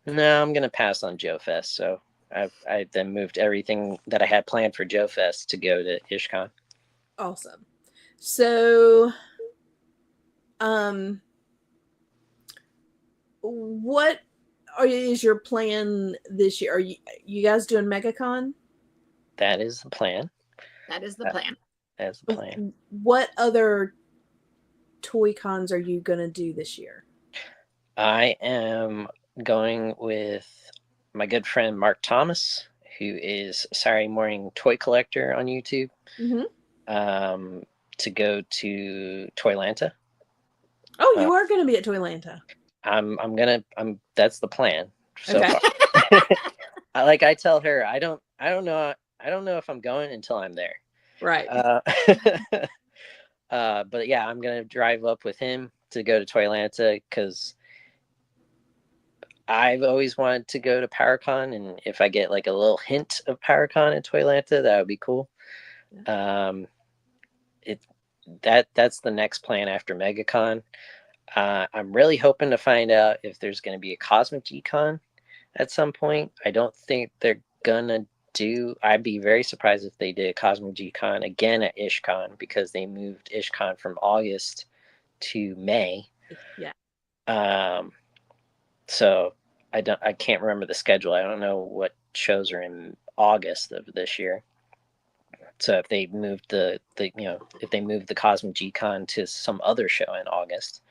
no, I'm going to pass on Joe Fest. So I then moved everything that I had planned for Joe Fest to go to IshCon. Awesome. So, what is your plan this year? Are you guys doing MegaCon? That is the plan. That is the plan. That's the plan. What other toy cons are you going to do this year? I am going with my good friend Mark Thomas, who is Saturday Morning Toy Collector on YouTube, to go to Toylanta. Oh, you are going to be at Toylanta. That's the plan so Okay. far. I tell her I don't know if I'm going until I'm there. Right. But yeah, I'm gonna drive up with him to go to Toylanta because I've always wanted to go to PowerCon, and if I get like a little hint of PowerCon at Toylanta, that would be cool. That's the next plan after MegaCon. I'm really hoping to find out if there's going to be a Cosmic G-Con at some point. I don't think they're gonna do. I'd be very surprised if they did Cosmic G-Con again at IshCon, because they moved IshCon from August to May. Yeah. So I can't remember the schedule. I don't know what shows are in August of this year. So if they moved if they moved the Cosmic G-Con to some other show in August.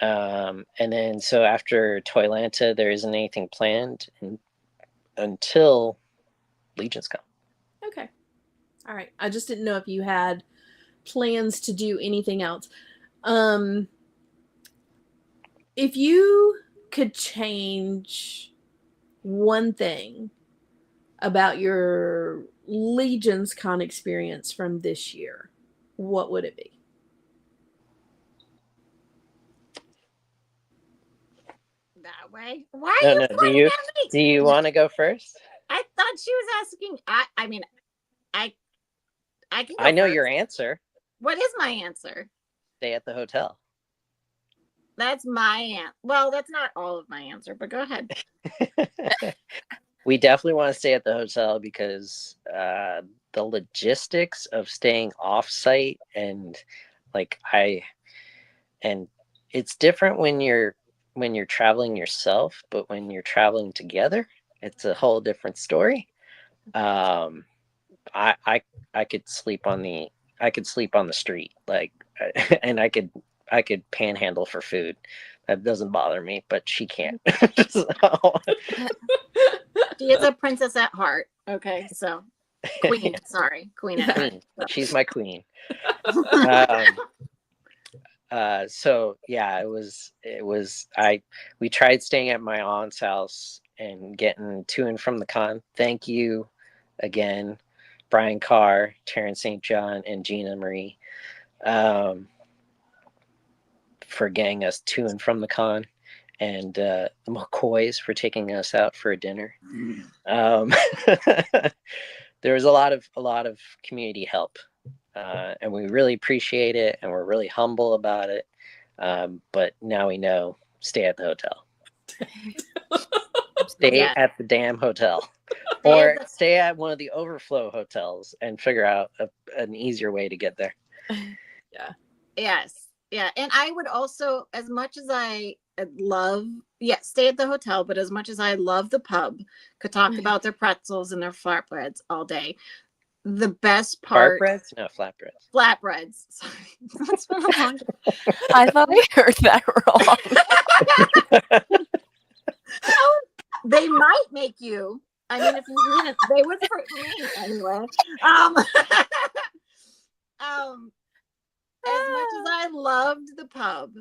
And then so after Toylanta, there isn't anything planned until Legions Con. Okay. All right. I just didn't know if you had plans to do anything else. If you could change one thing about your Legions Con experience from this year, what would it be? That way. Why are you pointing at me? Do you want to go first? I thought she was asking. I mean, I can. Go I know first. your answer. What is my answer? Stay at the hotel. That's my answer. Well, that's not all of my answer, but go ahead. We definitely want to stay at the hotel because the logistics of staying off site and it's different when you're traveling yourself, but when you're traveling together, it's a whole different story. Um, I could sleep on the street, like, and I could panhandle for food. That doesn't bother me, but she can't. So, She is a princess at heart. Okay, so queen. Sorry, queen at heart. queen. She's my queen. Um, so yeah, we tried staying at my aunt's house and getting to and from the con. Thank you again, Brian Carr, Terrence St. John, and Gina Marie, for getting us to and from the con, and the McCoys for taking us out for a dinner. There was a lot of community help, and we really appreciate it, and we're really humble about it. But now we know, stay at the hotel. Stay at the damn hotel. Or stay at one of the overflow hotels and figure out an easier way to get there. Yeah. Yes. Yeah. And I would also, as much as I love, stay at the hotel, but as much as I love the pub, could talk about their pretzels and their flatbreads all day. The best part. Flatbreads? No, flatbreads. Flatbreads. Sorry. That's been a long time. I thought I heard that wrong. They might make you. I mean, if you didn't, they would for me anyway. As much as I loved the pub,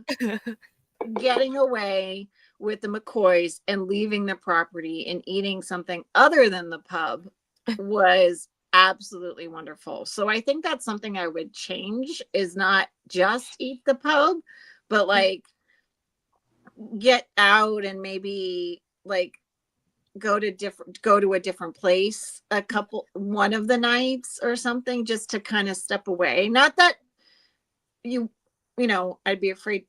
getting away with the McCoys and leaving the property and eating something other than the pub was absolutely wonderful. So I think that's something I would change, is not just eat the pub, but like get out and maybe like go to a different place one of the nights or something, just to kind of step away. Not that you know, I'd be afraid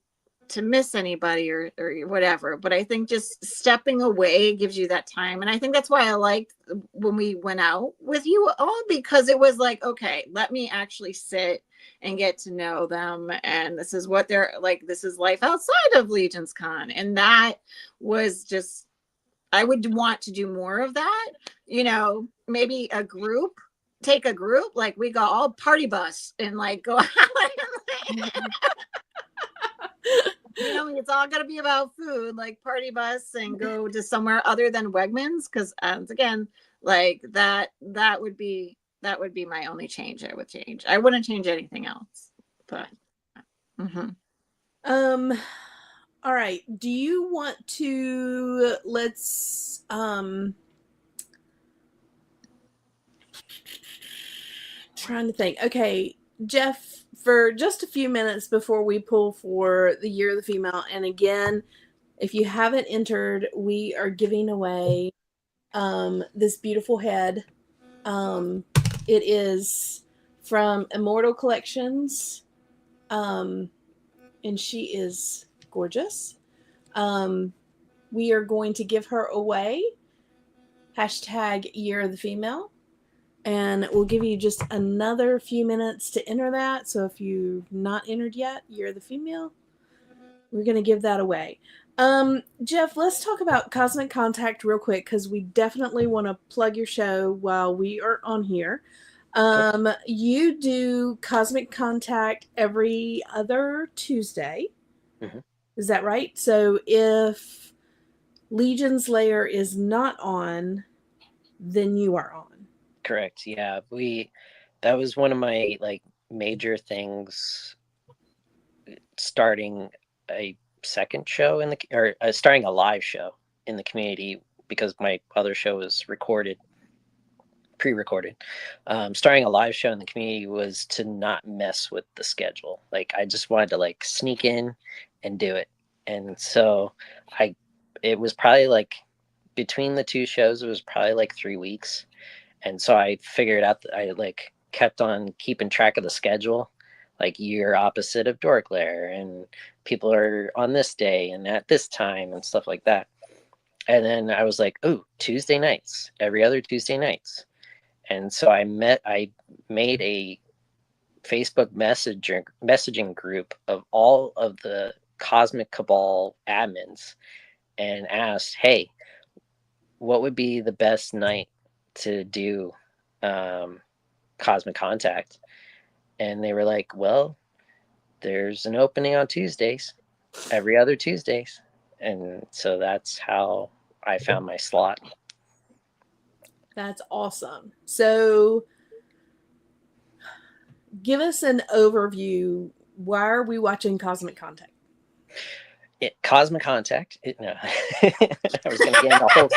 to miss anybody or whatever, but I think just stepping away gives you that time. And I think that's why I liked when we went out with you all, because it was like, okay, let me actually sit and get to know them, and this is what they're like, this is life outside of Legion's Con. And that was just, I would want to do more of that, you know, maybe take a group, like we got all party bus and like go out and like, you know, it's all gonna be about food, like party bus and go to somewhere other than Wegmans. Cause again, like that would be my only change. I would change. I wouldn't change anything else, but. All right. Do you want to trying to think. Okay, Jeff, for just a few minutes before we pull for the Year of the Female, and again, if you haven't entered, we are giving away this beautiful head. It is from Immortal Collections, and she is gorgeous. We are going to give her away. # Year of the Female. And we'll give you just another few minutes to enter that. So if you've not entered yet, Year of the Female, we're going to give that away. Jeff, let's talk about Cosmic Contact real quick, because we definitely want to plug your show while we are on here. You do Cosmic Contact every other Tuesday. Mm-hmm. Is that right? So if Legion's Lair is not on, then you are on. Correct. Yeah, that was one of my like major things, starting a second show starting a live show in the community, because my other show was pre-recorded. Starting a live show in the community was to not mess with the schedule. Like I just wanted to like sneak in and do it. And so it was probably like between the two shows, it was probably like 3 weeks. And so I figured out that I like kept on keeping track of the schedule, like you're opposite of Dork Lair and people are on this day and at this time and stuff like that. And then I was like, oh, Tuesday nights, every other Tuesday nights. And so I made a Facebook messaging group of all of the Cosmic Cabal admins and asked, hey, what would be the best night to do Cosmic Contact? And they were like, well, there's an opening on Tuesdays, every other Tuesdays. And so that's how I found my slot. That's awesome. So give us an overview. Why are we watching Cosmic Contact? Cosmic Contact. No. I was going to get into a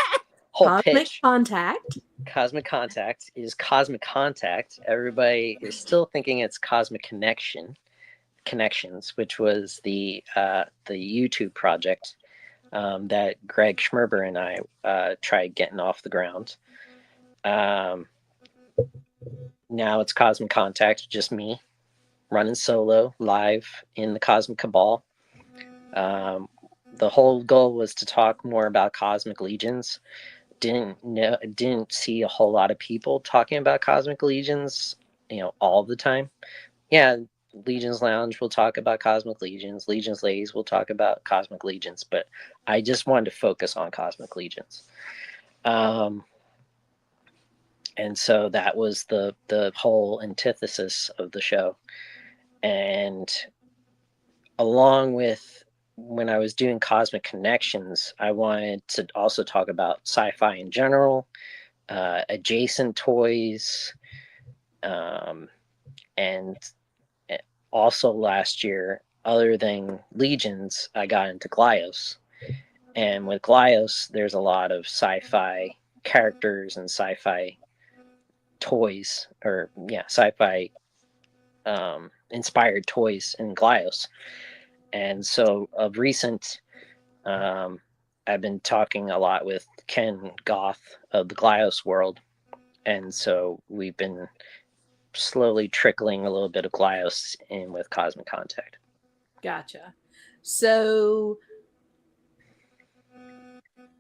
whole Cosmic pitch. Contact. Cosmic Contact is Cosmic Contact. Everybody is still thinking it's Cosmic Connections, which was the YouTube project that Greg Schmerber and I tried getting off the ground. Now it's Cosmic Contact, just me running solo live in the Cosmic Cabal. The whole goal was to talk more about Cosmic Legions. Didn't see a whole lot of people talking about Cosmic Legions, all the time. Yeah, Legions Lounge will talk about Cosmic Legions. Legions Ladies will talk about Cosmic Legions, but I just wanted to focus on Cosmic Legions. And so that was the whole antithesis of the show. And along with when I was doing Cosmic Connections, I wanted to also talk about sci-fi in general, adjacent toys, and also last year, other than Legions, I got into Glyos. And with Glyos, there's a lot of sci-fi characters and sci-fi toys, or sci-fi inspired toys in Glyos. And so of recent, I've been talking a lot with Ken Goth of the Glyos world. And so we've been slowly trickling a little bit of Glyos in with Cosmic Contact. Gotcha. So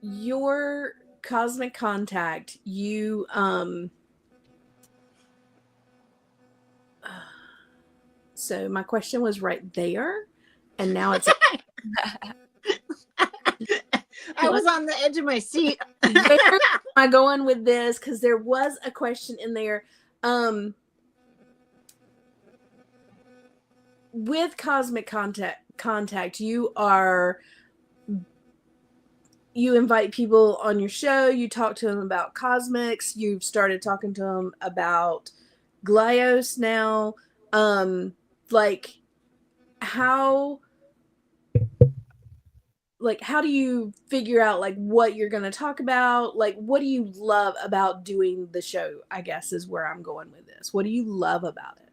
your Cosmic Contact, you so my question was right there, and now it's I was on the edge of my seat. where am I going with this? Because there was a question in there. With Cosmic Contact, you invite people on your show. You talk to them about Cosmics. You've started talking to them about Glyos now. How do you figure out what you're going to talk about? What do you love about doing the show, I guess is where I'm going with this. What do you love about it?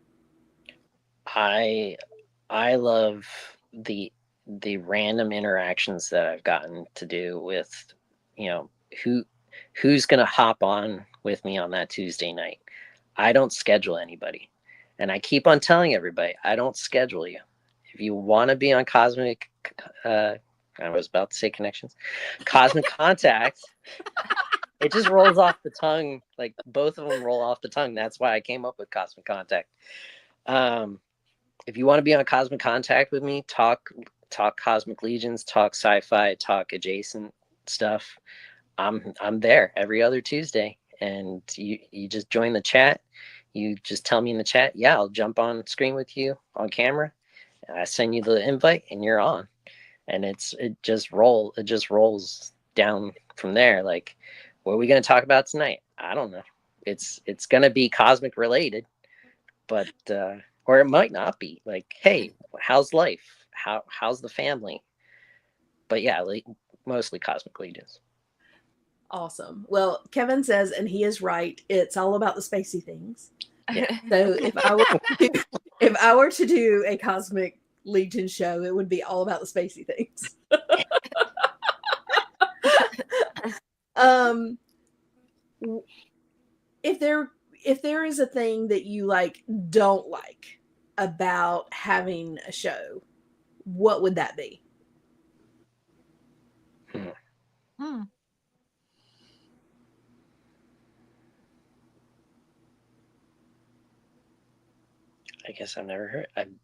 I love the random interactions that I've gotten to do with, who's going to hop on with me on that Tuesday night. I don't schedule anybody. And I keep on telling everybody, I don't schedule you. If you want to be on Cosmic, I was about to say Connections, Cosmic Contact, it just rolls off the tongue. Like both of them roll off the tongue. That's why I came up with Cosmic Contact. If you want to be on Cosmic Contact with me, talk Cosmic Legions, talk sci-fi, talk adjacent stuff, I'm there every other Tuesday. And you just join the chat. You just tell me in the chat, yeah, I'll jump on screen with you on camera. I send you the invite and you're on. And it just rolls down from there. Like, what are we going to talk about tonight? I don't know. It's going to be Cosmic related, but or it might not be. Like, hey, how's life? How's the family? But yeah, mostly Cosmic Legions. Awesome. Well, Kevin says, and he is right, it's all about the spacey things. Yeah. So if I were to do a Cosmic Legion show, it would be all about the spacey things. If there is a thing that you don't like about having a show, what would that be? I guess I've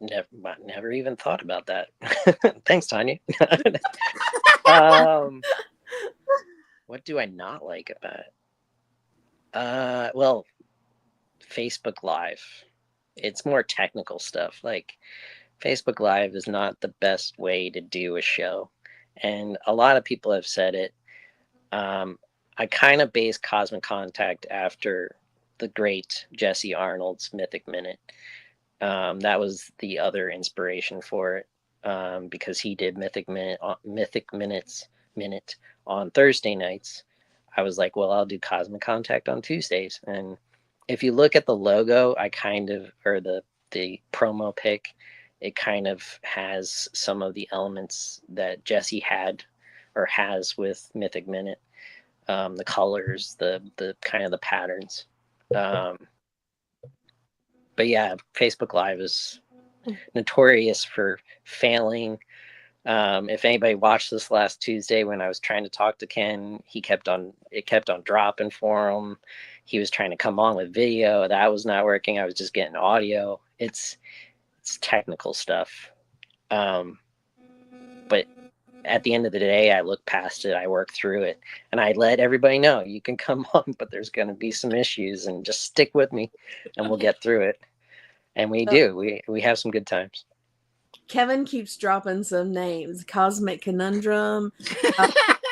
never even thought about that. Thanks, Tanya. What do I not like about it? Well, Facebook Live. It's more technical stuff. Like Facebook Live is not the best way to do a show, and a lot of people have said it. I kind of based Cosmic Contact after the great Jesse Arnold's Mythic Minute. That was the other inspiration for it, because he did Mythic Minute on Thursday nights. I was like, well, I'll do Cosmic Contact on Tuesdays. And if you look at the logo, or the promo pic, it kind of has some of the elements that Jesse had or has with Mythic Minute. The colors, the kind of the patterns. But yeah, Facebook Live is notorious for failing. If anybody watched this last Tuesday when I was trying to talk to Ken, it kept on dropping for him. He was trying to come on with video. That was not working. I was just getting audio. It's technical stuff. But at the end of the day, I look past it, I work through it, and I let everybody know you can come on, but there's going to be some issues, and just stick with me and we'll get through it. And we do. We have some good times. Kevin keeps dropping some names: Cosmic Conundrum,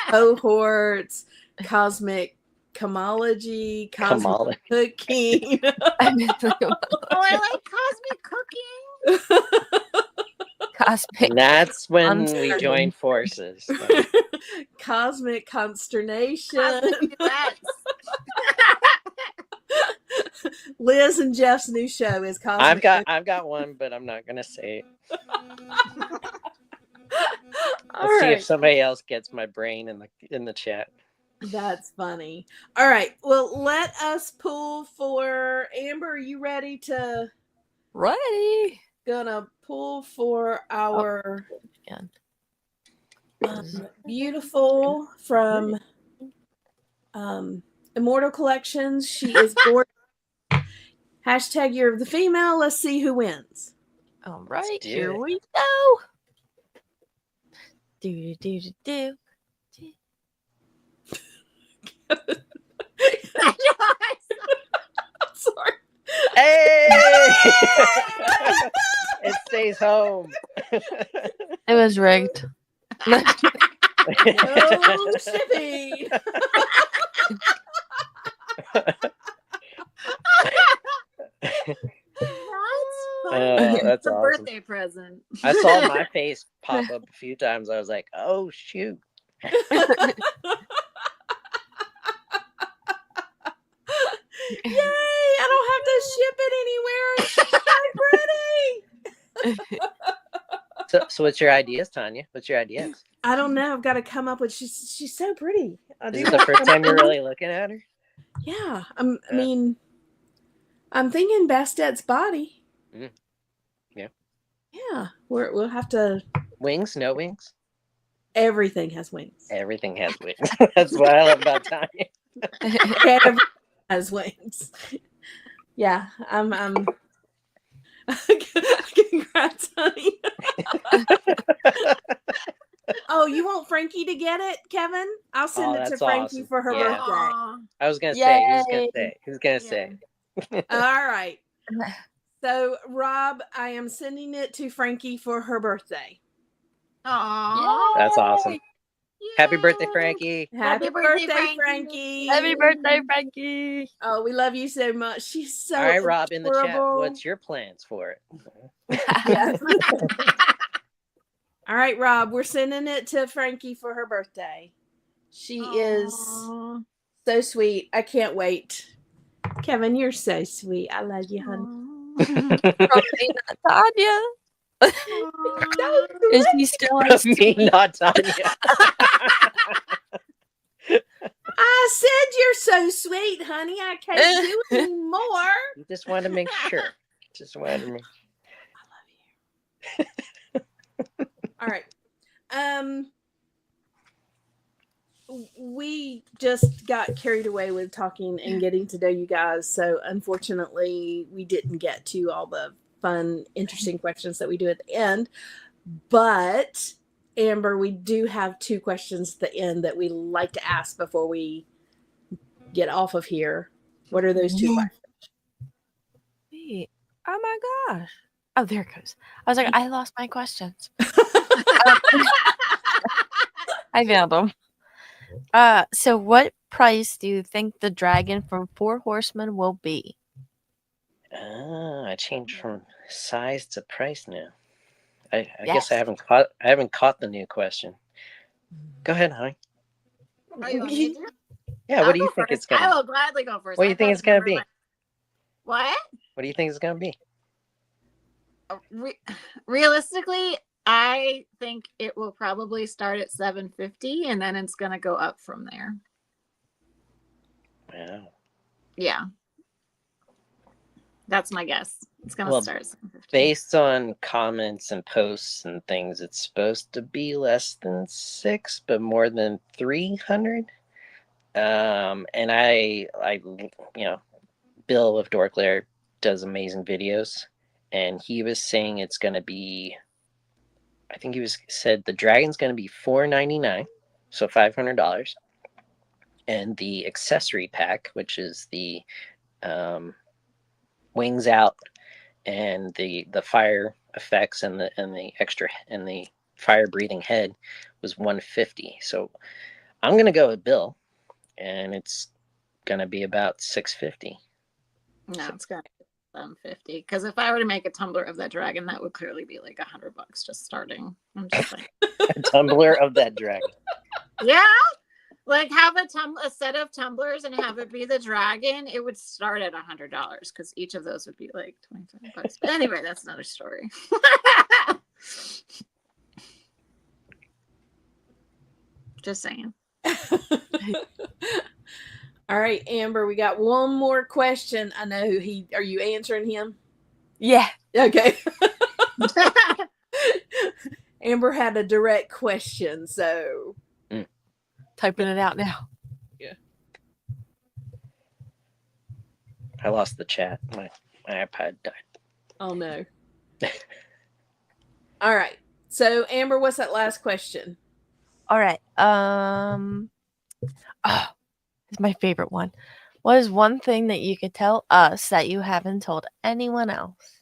Cohorts, Cosmic Comology, Cosmic Cooking. I like Cosmic Cooking. Cosmic. And that's when we join forces. Cosmic Consternation. Cosmic Duets. Liz and Jeff's new show is Cosmic. I've got one, but I'm not gonna say it. All See right. if somebody else gets my brain in the chat. That's funny. All right. Well, let us pull for Amber. Are you ready to? Ready. Gonna pull for our Again. beautiful from Immortal Collections. She is bored. Hashtag Year of the Female. Let's see who wins. All right, do here it. we go. Do. Sorry. Hey! It stays home. It was rigged. No shipping. That's a awesome. birthday present. I saw my face pop up a few times. I was like, oh shoot. Yay! I don't have to ship it anywhere. It's so pretty. So what's your ideas, Tanya? What's your ideas? I don't know. I've got to come up with. She's so pretty. I Is do this the have to first come time up you're with- really looking at her? Yeah. I mean, I'm thinking Bastet's body. Mm. Yeah. Yeah. We'll have to. Wings? No wings? Everything has wings. Everything has wings. That's what I love about Tanya. Everything has wings. Yeah. I'm. Congrats, honey. Oh, you want Frankie to get it, Kevin? I'll send it to that's Frankie awesome. for her Yeah. birthday. Aw. I was gonna say, Yay. who's gonna say? All right. So, Rob, I am sending it to Frankie for her birthday. Aw. That's awesome. Happy birthday, Yay. Frankie. Happy birthday, birthday, Frankie. Frankie. Happy birthday, Frankie. Oh, we love you so much. She's so All right, Rob, in the chat, adorable. what's your plans for it? Yeah. All right, Rob, we're sending it to Frankie for her birthday. She is Aw. so sweet. I can't wait. Kevin, you're so sweet. I love you, honey. From me, not Tanya. Aw. Is he still From me, not Tanya. I said you're so sweet, honey. I can't do any more. You just wanted to make sure. Just wanted to make All right. We just got carried away with talking and getting to know you guys, so unfortunately we didn't get to all the fun, interesting questions that we do at the end. But Amber, we do have 2 questions at the end that we like to ask before we get off of here. What are those 2 questions? Wait. Oh my gosh. Oh, there it goes. I was like, I lost my questions. I found them. So what price do you think the dragon from Four Horsemen will be? I changed from size to price now. I Yes. guess I haven't caught the new question. Go ahead, honey. Oh, you want me to? Yeah, I'll what do you go think first. it's gonna I be? will gladly go first. What do you think it's gonna be? What? What do you think it's gonna be? Realistically, I think it will probably start at $750 and then it's gonna go up from there. Wow. Yeah. That's my guess. It's gonna Well, start at $750. Based on comments and posts and things, it's supposed to be less than 6, but more than 300. And I, Bill of Dorklair does amazing videos, and he was saying it's gonna be. I think said the dragon's gonna be $499, so $500, and the accessory pack, which is the wings out and the fire effects and the extra and the fire breathing head, was $150. So I'm gonna go with Bill, and it's gonna be about $650. No, it's gonna be $750. Because if I were to make a tumbler of that dragon, that would clearly be like $100 just starting. I'm just saying. A tumbler of that dragon. Yeah. Like have a set of tumblers and have it be the dragon, it would start at $100 because each of those would be like $25. But anyway, that's another story. Just saying. All right, Amber, we got one more question. I know are you answering him? Yeah. Okay. Amber had a direct question, so Typing it out now. I lost the chat. My iPad died. oh no. All right. So Amber, what's that last question? All right. It's my favorite one. What is one thing that you could tell us that you haven't told anyone else?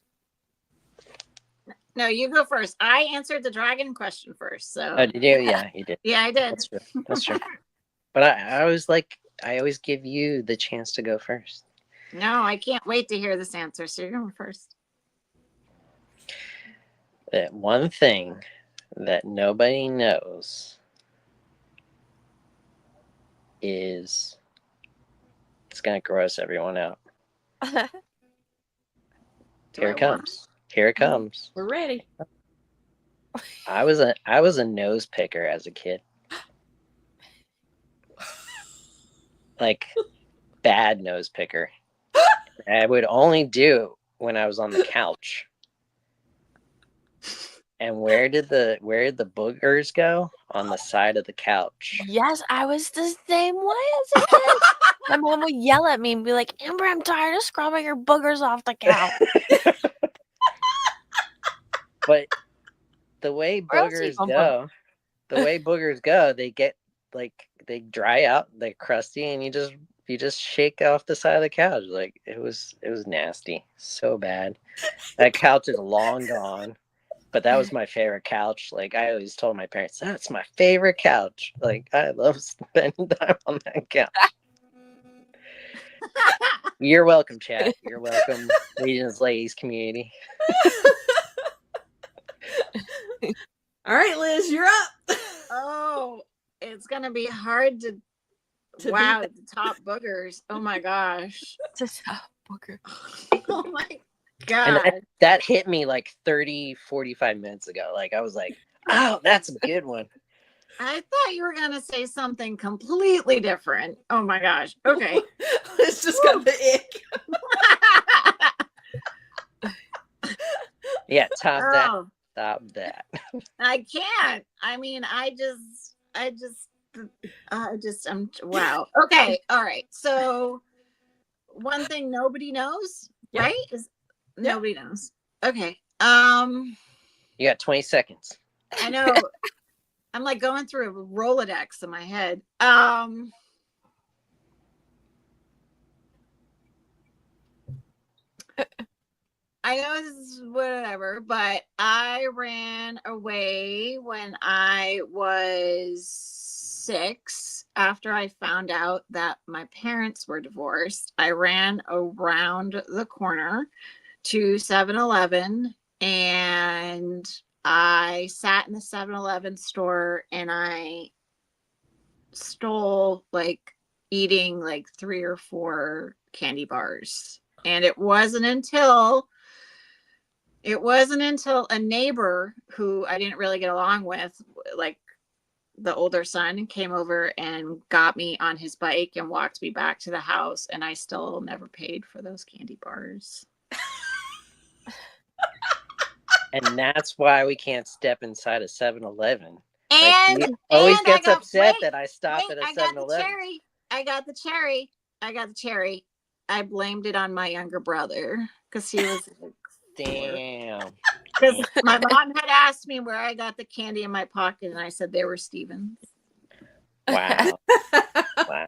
No, you go first. I answered the dragon question first. So Oh, did you? Yeah, you did. yeah, I did. That's true. That's true. But I always give you the chance to go first. No, I can't wait to hear this answer. So you're going first. That one thing that nobody knows is it's gonna gross everyone out. Here it comes. Here it comes. We're ready. I was a nose picker as a kid. Like bad nose picker. I would only do when I was on the couch. And where did the boogers go? On the side of the couch. Yes, I was the same way as a kid. My mom would yell at me and be like, Amber, I'm tired of scrubbing your boogers off the couch. But the way Or else you boogers go, they get they dry out, they're crusty, and you just shake off the side of the couch. Like it was nasty, so bad. That couch is long gone. But that was my favorite couch. Like I always told my parents, that's my favorite couch. Like I love spending time on that couch. You're welcome, chat. You're welcome, Legion's Ladies community. All right, Liz, you're up. Oh, it's gonna be hard to wow, the top boogers. Oh my gosh. Just a booger. Oh my And god. that hit me like 45 minutes ago. Like I was like, oh, that's a good one. I thought you were gonna say something completely different. Oh my gosh. Okay. It's just got the ick. Yeah, top that. Oh, Stop that. I can't. I mean, I'm wow. Okay. All right. So one thing nobody knows, Yep. right? Is Yep. nobody knows. Okay. You got 20 seconds. I know. I'm like going through a Rolodex in my head. I know this is whatever, but I ran away when I was 6 after I found out that my parents were divorced. I ran around the corner to 7-Eleven and I sat in the 7-Eleven store and I stole like eating like 3 or 4 candy bars. And it wasn't until a neighbor who I didn't really get along with, like the older son, came over and got me on his bike and walked me back to the house. And I still never paid for those candy bars. And that's why we can't step inside a 7-Eleven. And he always and gets upset wait, that I stop wait, at a I got the 7-Eleven. cherry. I got the cherry. I blamed it on my younger brother because he was Damn. because my mom had asked me where I got the candy in my pocket, and I said they were Steven's. Wow. Wow.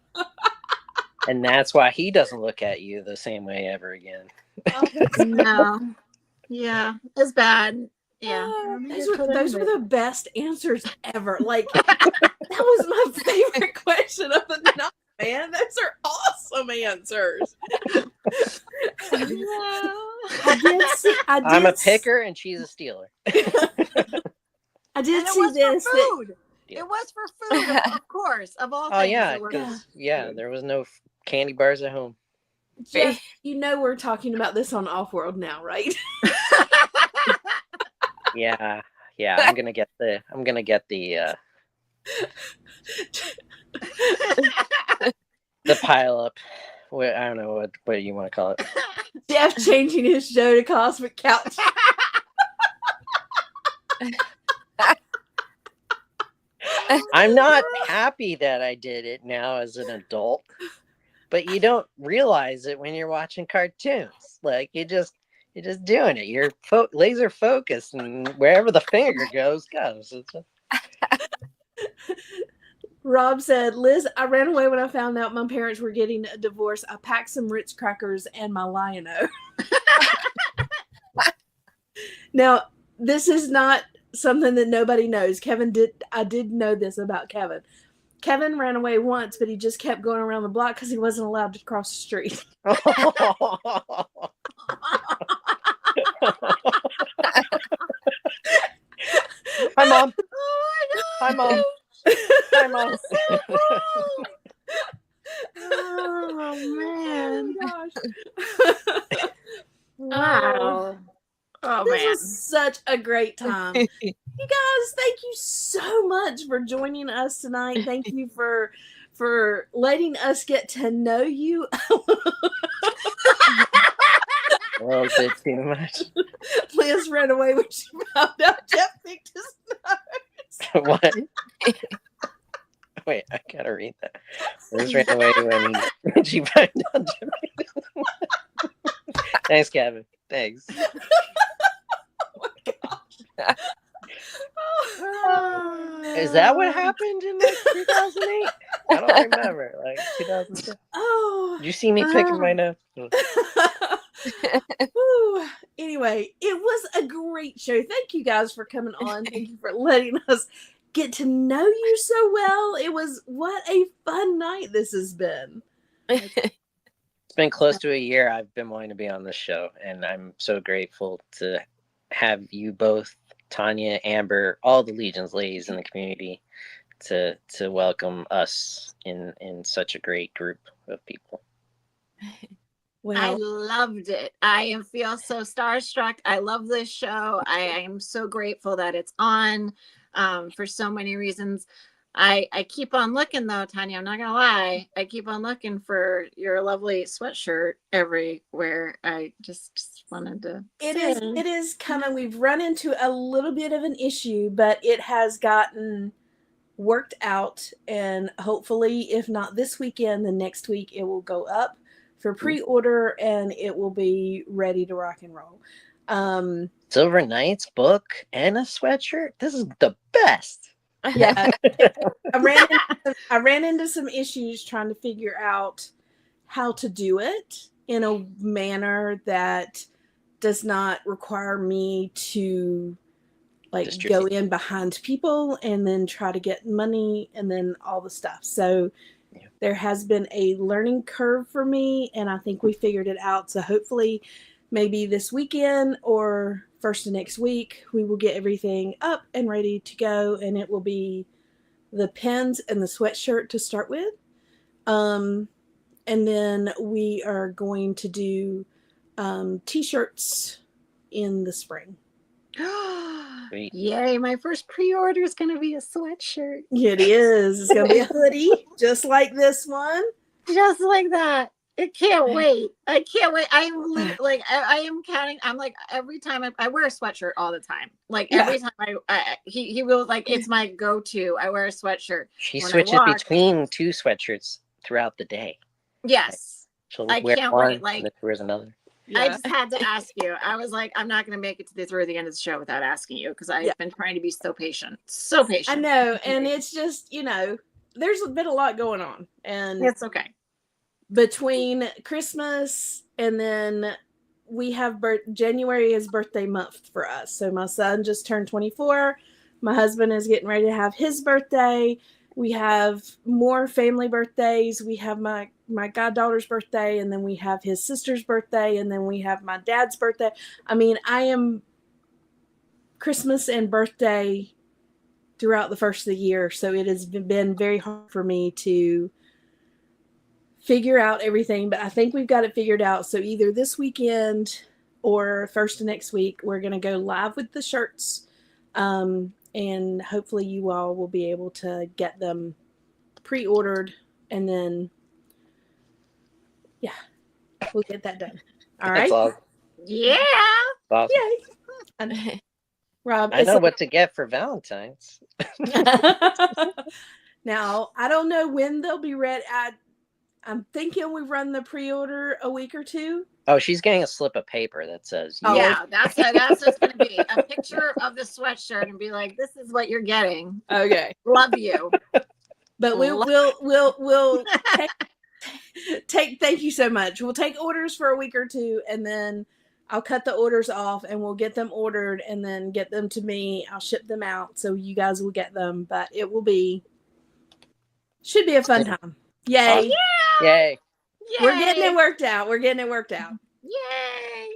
And that's why he doesn't look at you the same way ever again. No, yeah, it's bad. Yeah, Those were the best answers ever. Like, that was my favorite question of the night, man. Those are awesome answers. I'm a picker and she's a stealer. I did and see this. Food. It was for food, of course, of all things. Oh yeah, because there was no candy bars at home. Jeff, you know we're talking about this on Offworld now, right? Yeah. I'm gonna get the the pile up. I don't know what you want to call it. Jeff changing his show to Cosmic Couch. I'm not happy that I did it now as an adult, but you don't realize it when you're watching cartoons. Like you're just doing it. You're laser focused, and wherever the finger goes. Rob said, Liz, I ran away when I found out my parents were getting a divorce. I packed some Ritz crackers and my Lion-O. Now, this is not something that nobody knows. I did know this about Kevin. Kevin ran away once, but he just kept going around the block because he wasn't allowed to cross the street. Hi, Mom. Oh, Hi, Mom. Hi, Mom. Oh man! Oh, gosh. Wow. Oh This man! was such a great time. You guys, thank you so much for joining us tonight. Thank you for letting us get to know you. A little bit too much. Liz ran away when she found out Jeff picked his nose. What? Wait, I gotta read that. Liz ran away when she found out. Thanks, Kevin. Thanks. Is that what happened in like 2008? I don't remember. Like 2006. Oh. Did you see me picking my nose? Anyway, it was a great show. Thank you guys for coming on. Thank you for letting us get to know you so well. What a fun night this has been. It's been close to a year I've been wanting to be on this show, and I'm so grateful to have you both, Tanya, Amber, all the Legions ladies in the community to welcome us in such a great group of people. Well, I loved it. I feel so starstruck. I love this show. I am so grateful that it's on for so many reasons. I keep on looking though, Tanya, I'm not gonna lie. I keep on looking for your lovely sweatshirt everywhere. I just wanted to It is coming. We've run into a little bit of an issue, but it has gotten worked out, and hopefully, if not this weekend, the next week it will go up for pre-order and it will be ready to rock and roll. Silver Knights book and a sweatshirt. This is the best. Yeah, I ran into some issues trying to figure out how to do it in a manner that does not require me to like go Distribute. in behind people and then try to get money and then all the stuff. So Yeah. there has been a learning curve for me, and I think we figured it out. So hopefully maybe this weekend or first of next week, we will get everything up and ready to go, and it will be the pins and the sweatshirt to start with. And then we are going to do t-shirts in the spring. Sweet. Yay, my first pre-order is going to be a sweatshirt. It is. It's going to be a hoodie, just like this one. Just like that. I can't wait. I can't wait. I'm like, I am counting. I'm like, every time I wear a sweatshirt all the time. Like every time he will like, it's my go-to. I wear a sweatshirt. She when I switches walk. between 2 sweatshirts throughout the day. Yes. She'll I wear can't one, wait, like- and then she wears another. Yeah. I just had to ask you. I was like, I'm not going to make it through the end of the show without asking you because I've been trying to be so patient. So patient. I know. And it's just, there's been a lot going on. And It's okay. between Christmas and then we have January is birthday month for us. So my son just turned 24. My husband is getting ready to have his birthday. We have more family birthdays. We have my goddaughter's birthday, and then we have his sister's birthday, and then we have my dad's birthday. I mean, I am Christmas and birthday throughout the first of the year. So it has been very hard for me to figure out everything, but I think we've got it figured out. So either this weekend or first of next week, we're going to go live with the shirts. And hopefully you all will be able to get them pre-ordered, and then we'll get that done. All right. That's all. Yeah. Awesome. Yay. Rob, I know what to get for Valentine's. Now, I don't know when they'll be ready. I'm thinking we run the pre-order a week or two. Oh, she's getting a slip of paper that says, Oh, Yeah, that's just going to be a picture of the sweatshirt and be like, this is what you're getting. Okay. Love you. But we'll take thank you so much. We'll take orders for a week or two, and then I'll cut the orders off and we'll get them ordered and then get them to me. I'll ship them out so you guys will get them, but it should be a fun time. Yay. Awesome. Yay. We're getting it worked out. Yay.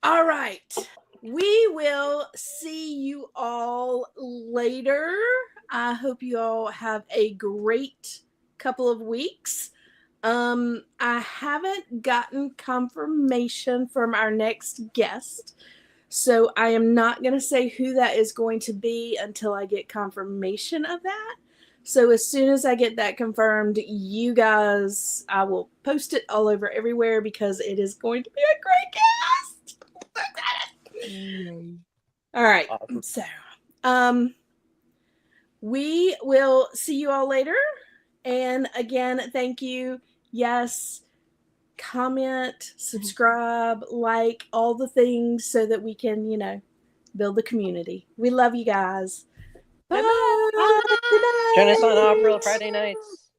All right. We will see you all later. I hope you all have a great couple of weeks. I haven't gotten confirmation from our next guest, so I am not going to say who that is going to be until I get confirmation of that. So as soon as I get that confirmed, you guys, I will post it all over everywhere because it is going to be a great guest. All right. Awesome. So, we will see you all later. And again, thank you. Yes, comment, subscribe, like, all the things so that we can, build the community. We love you guys. Bye. Join us on Off-Road Friday nights.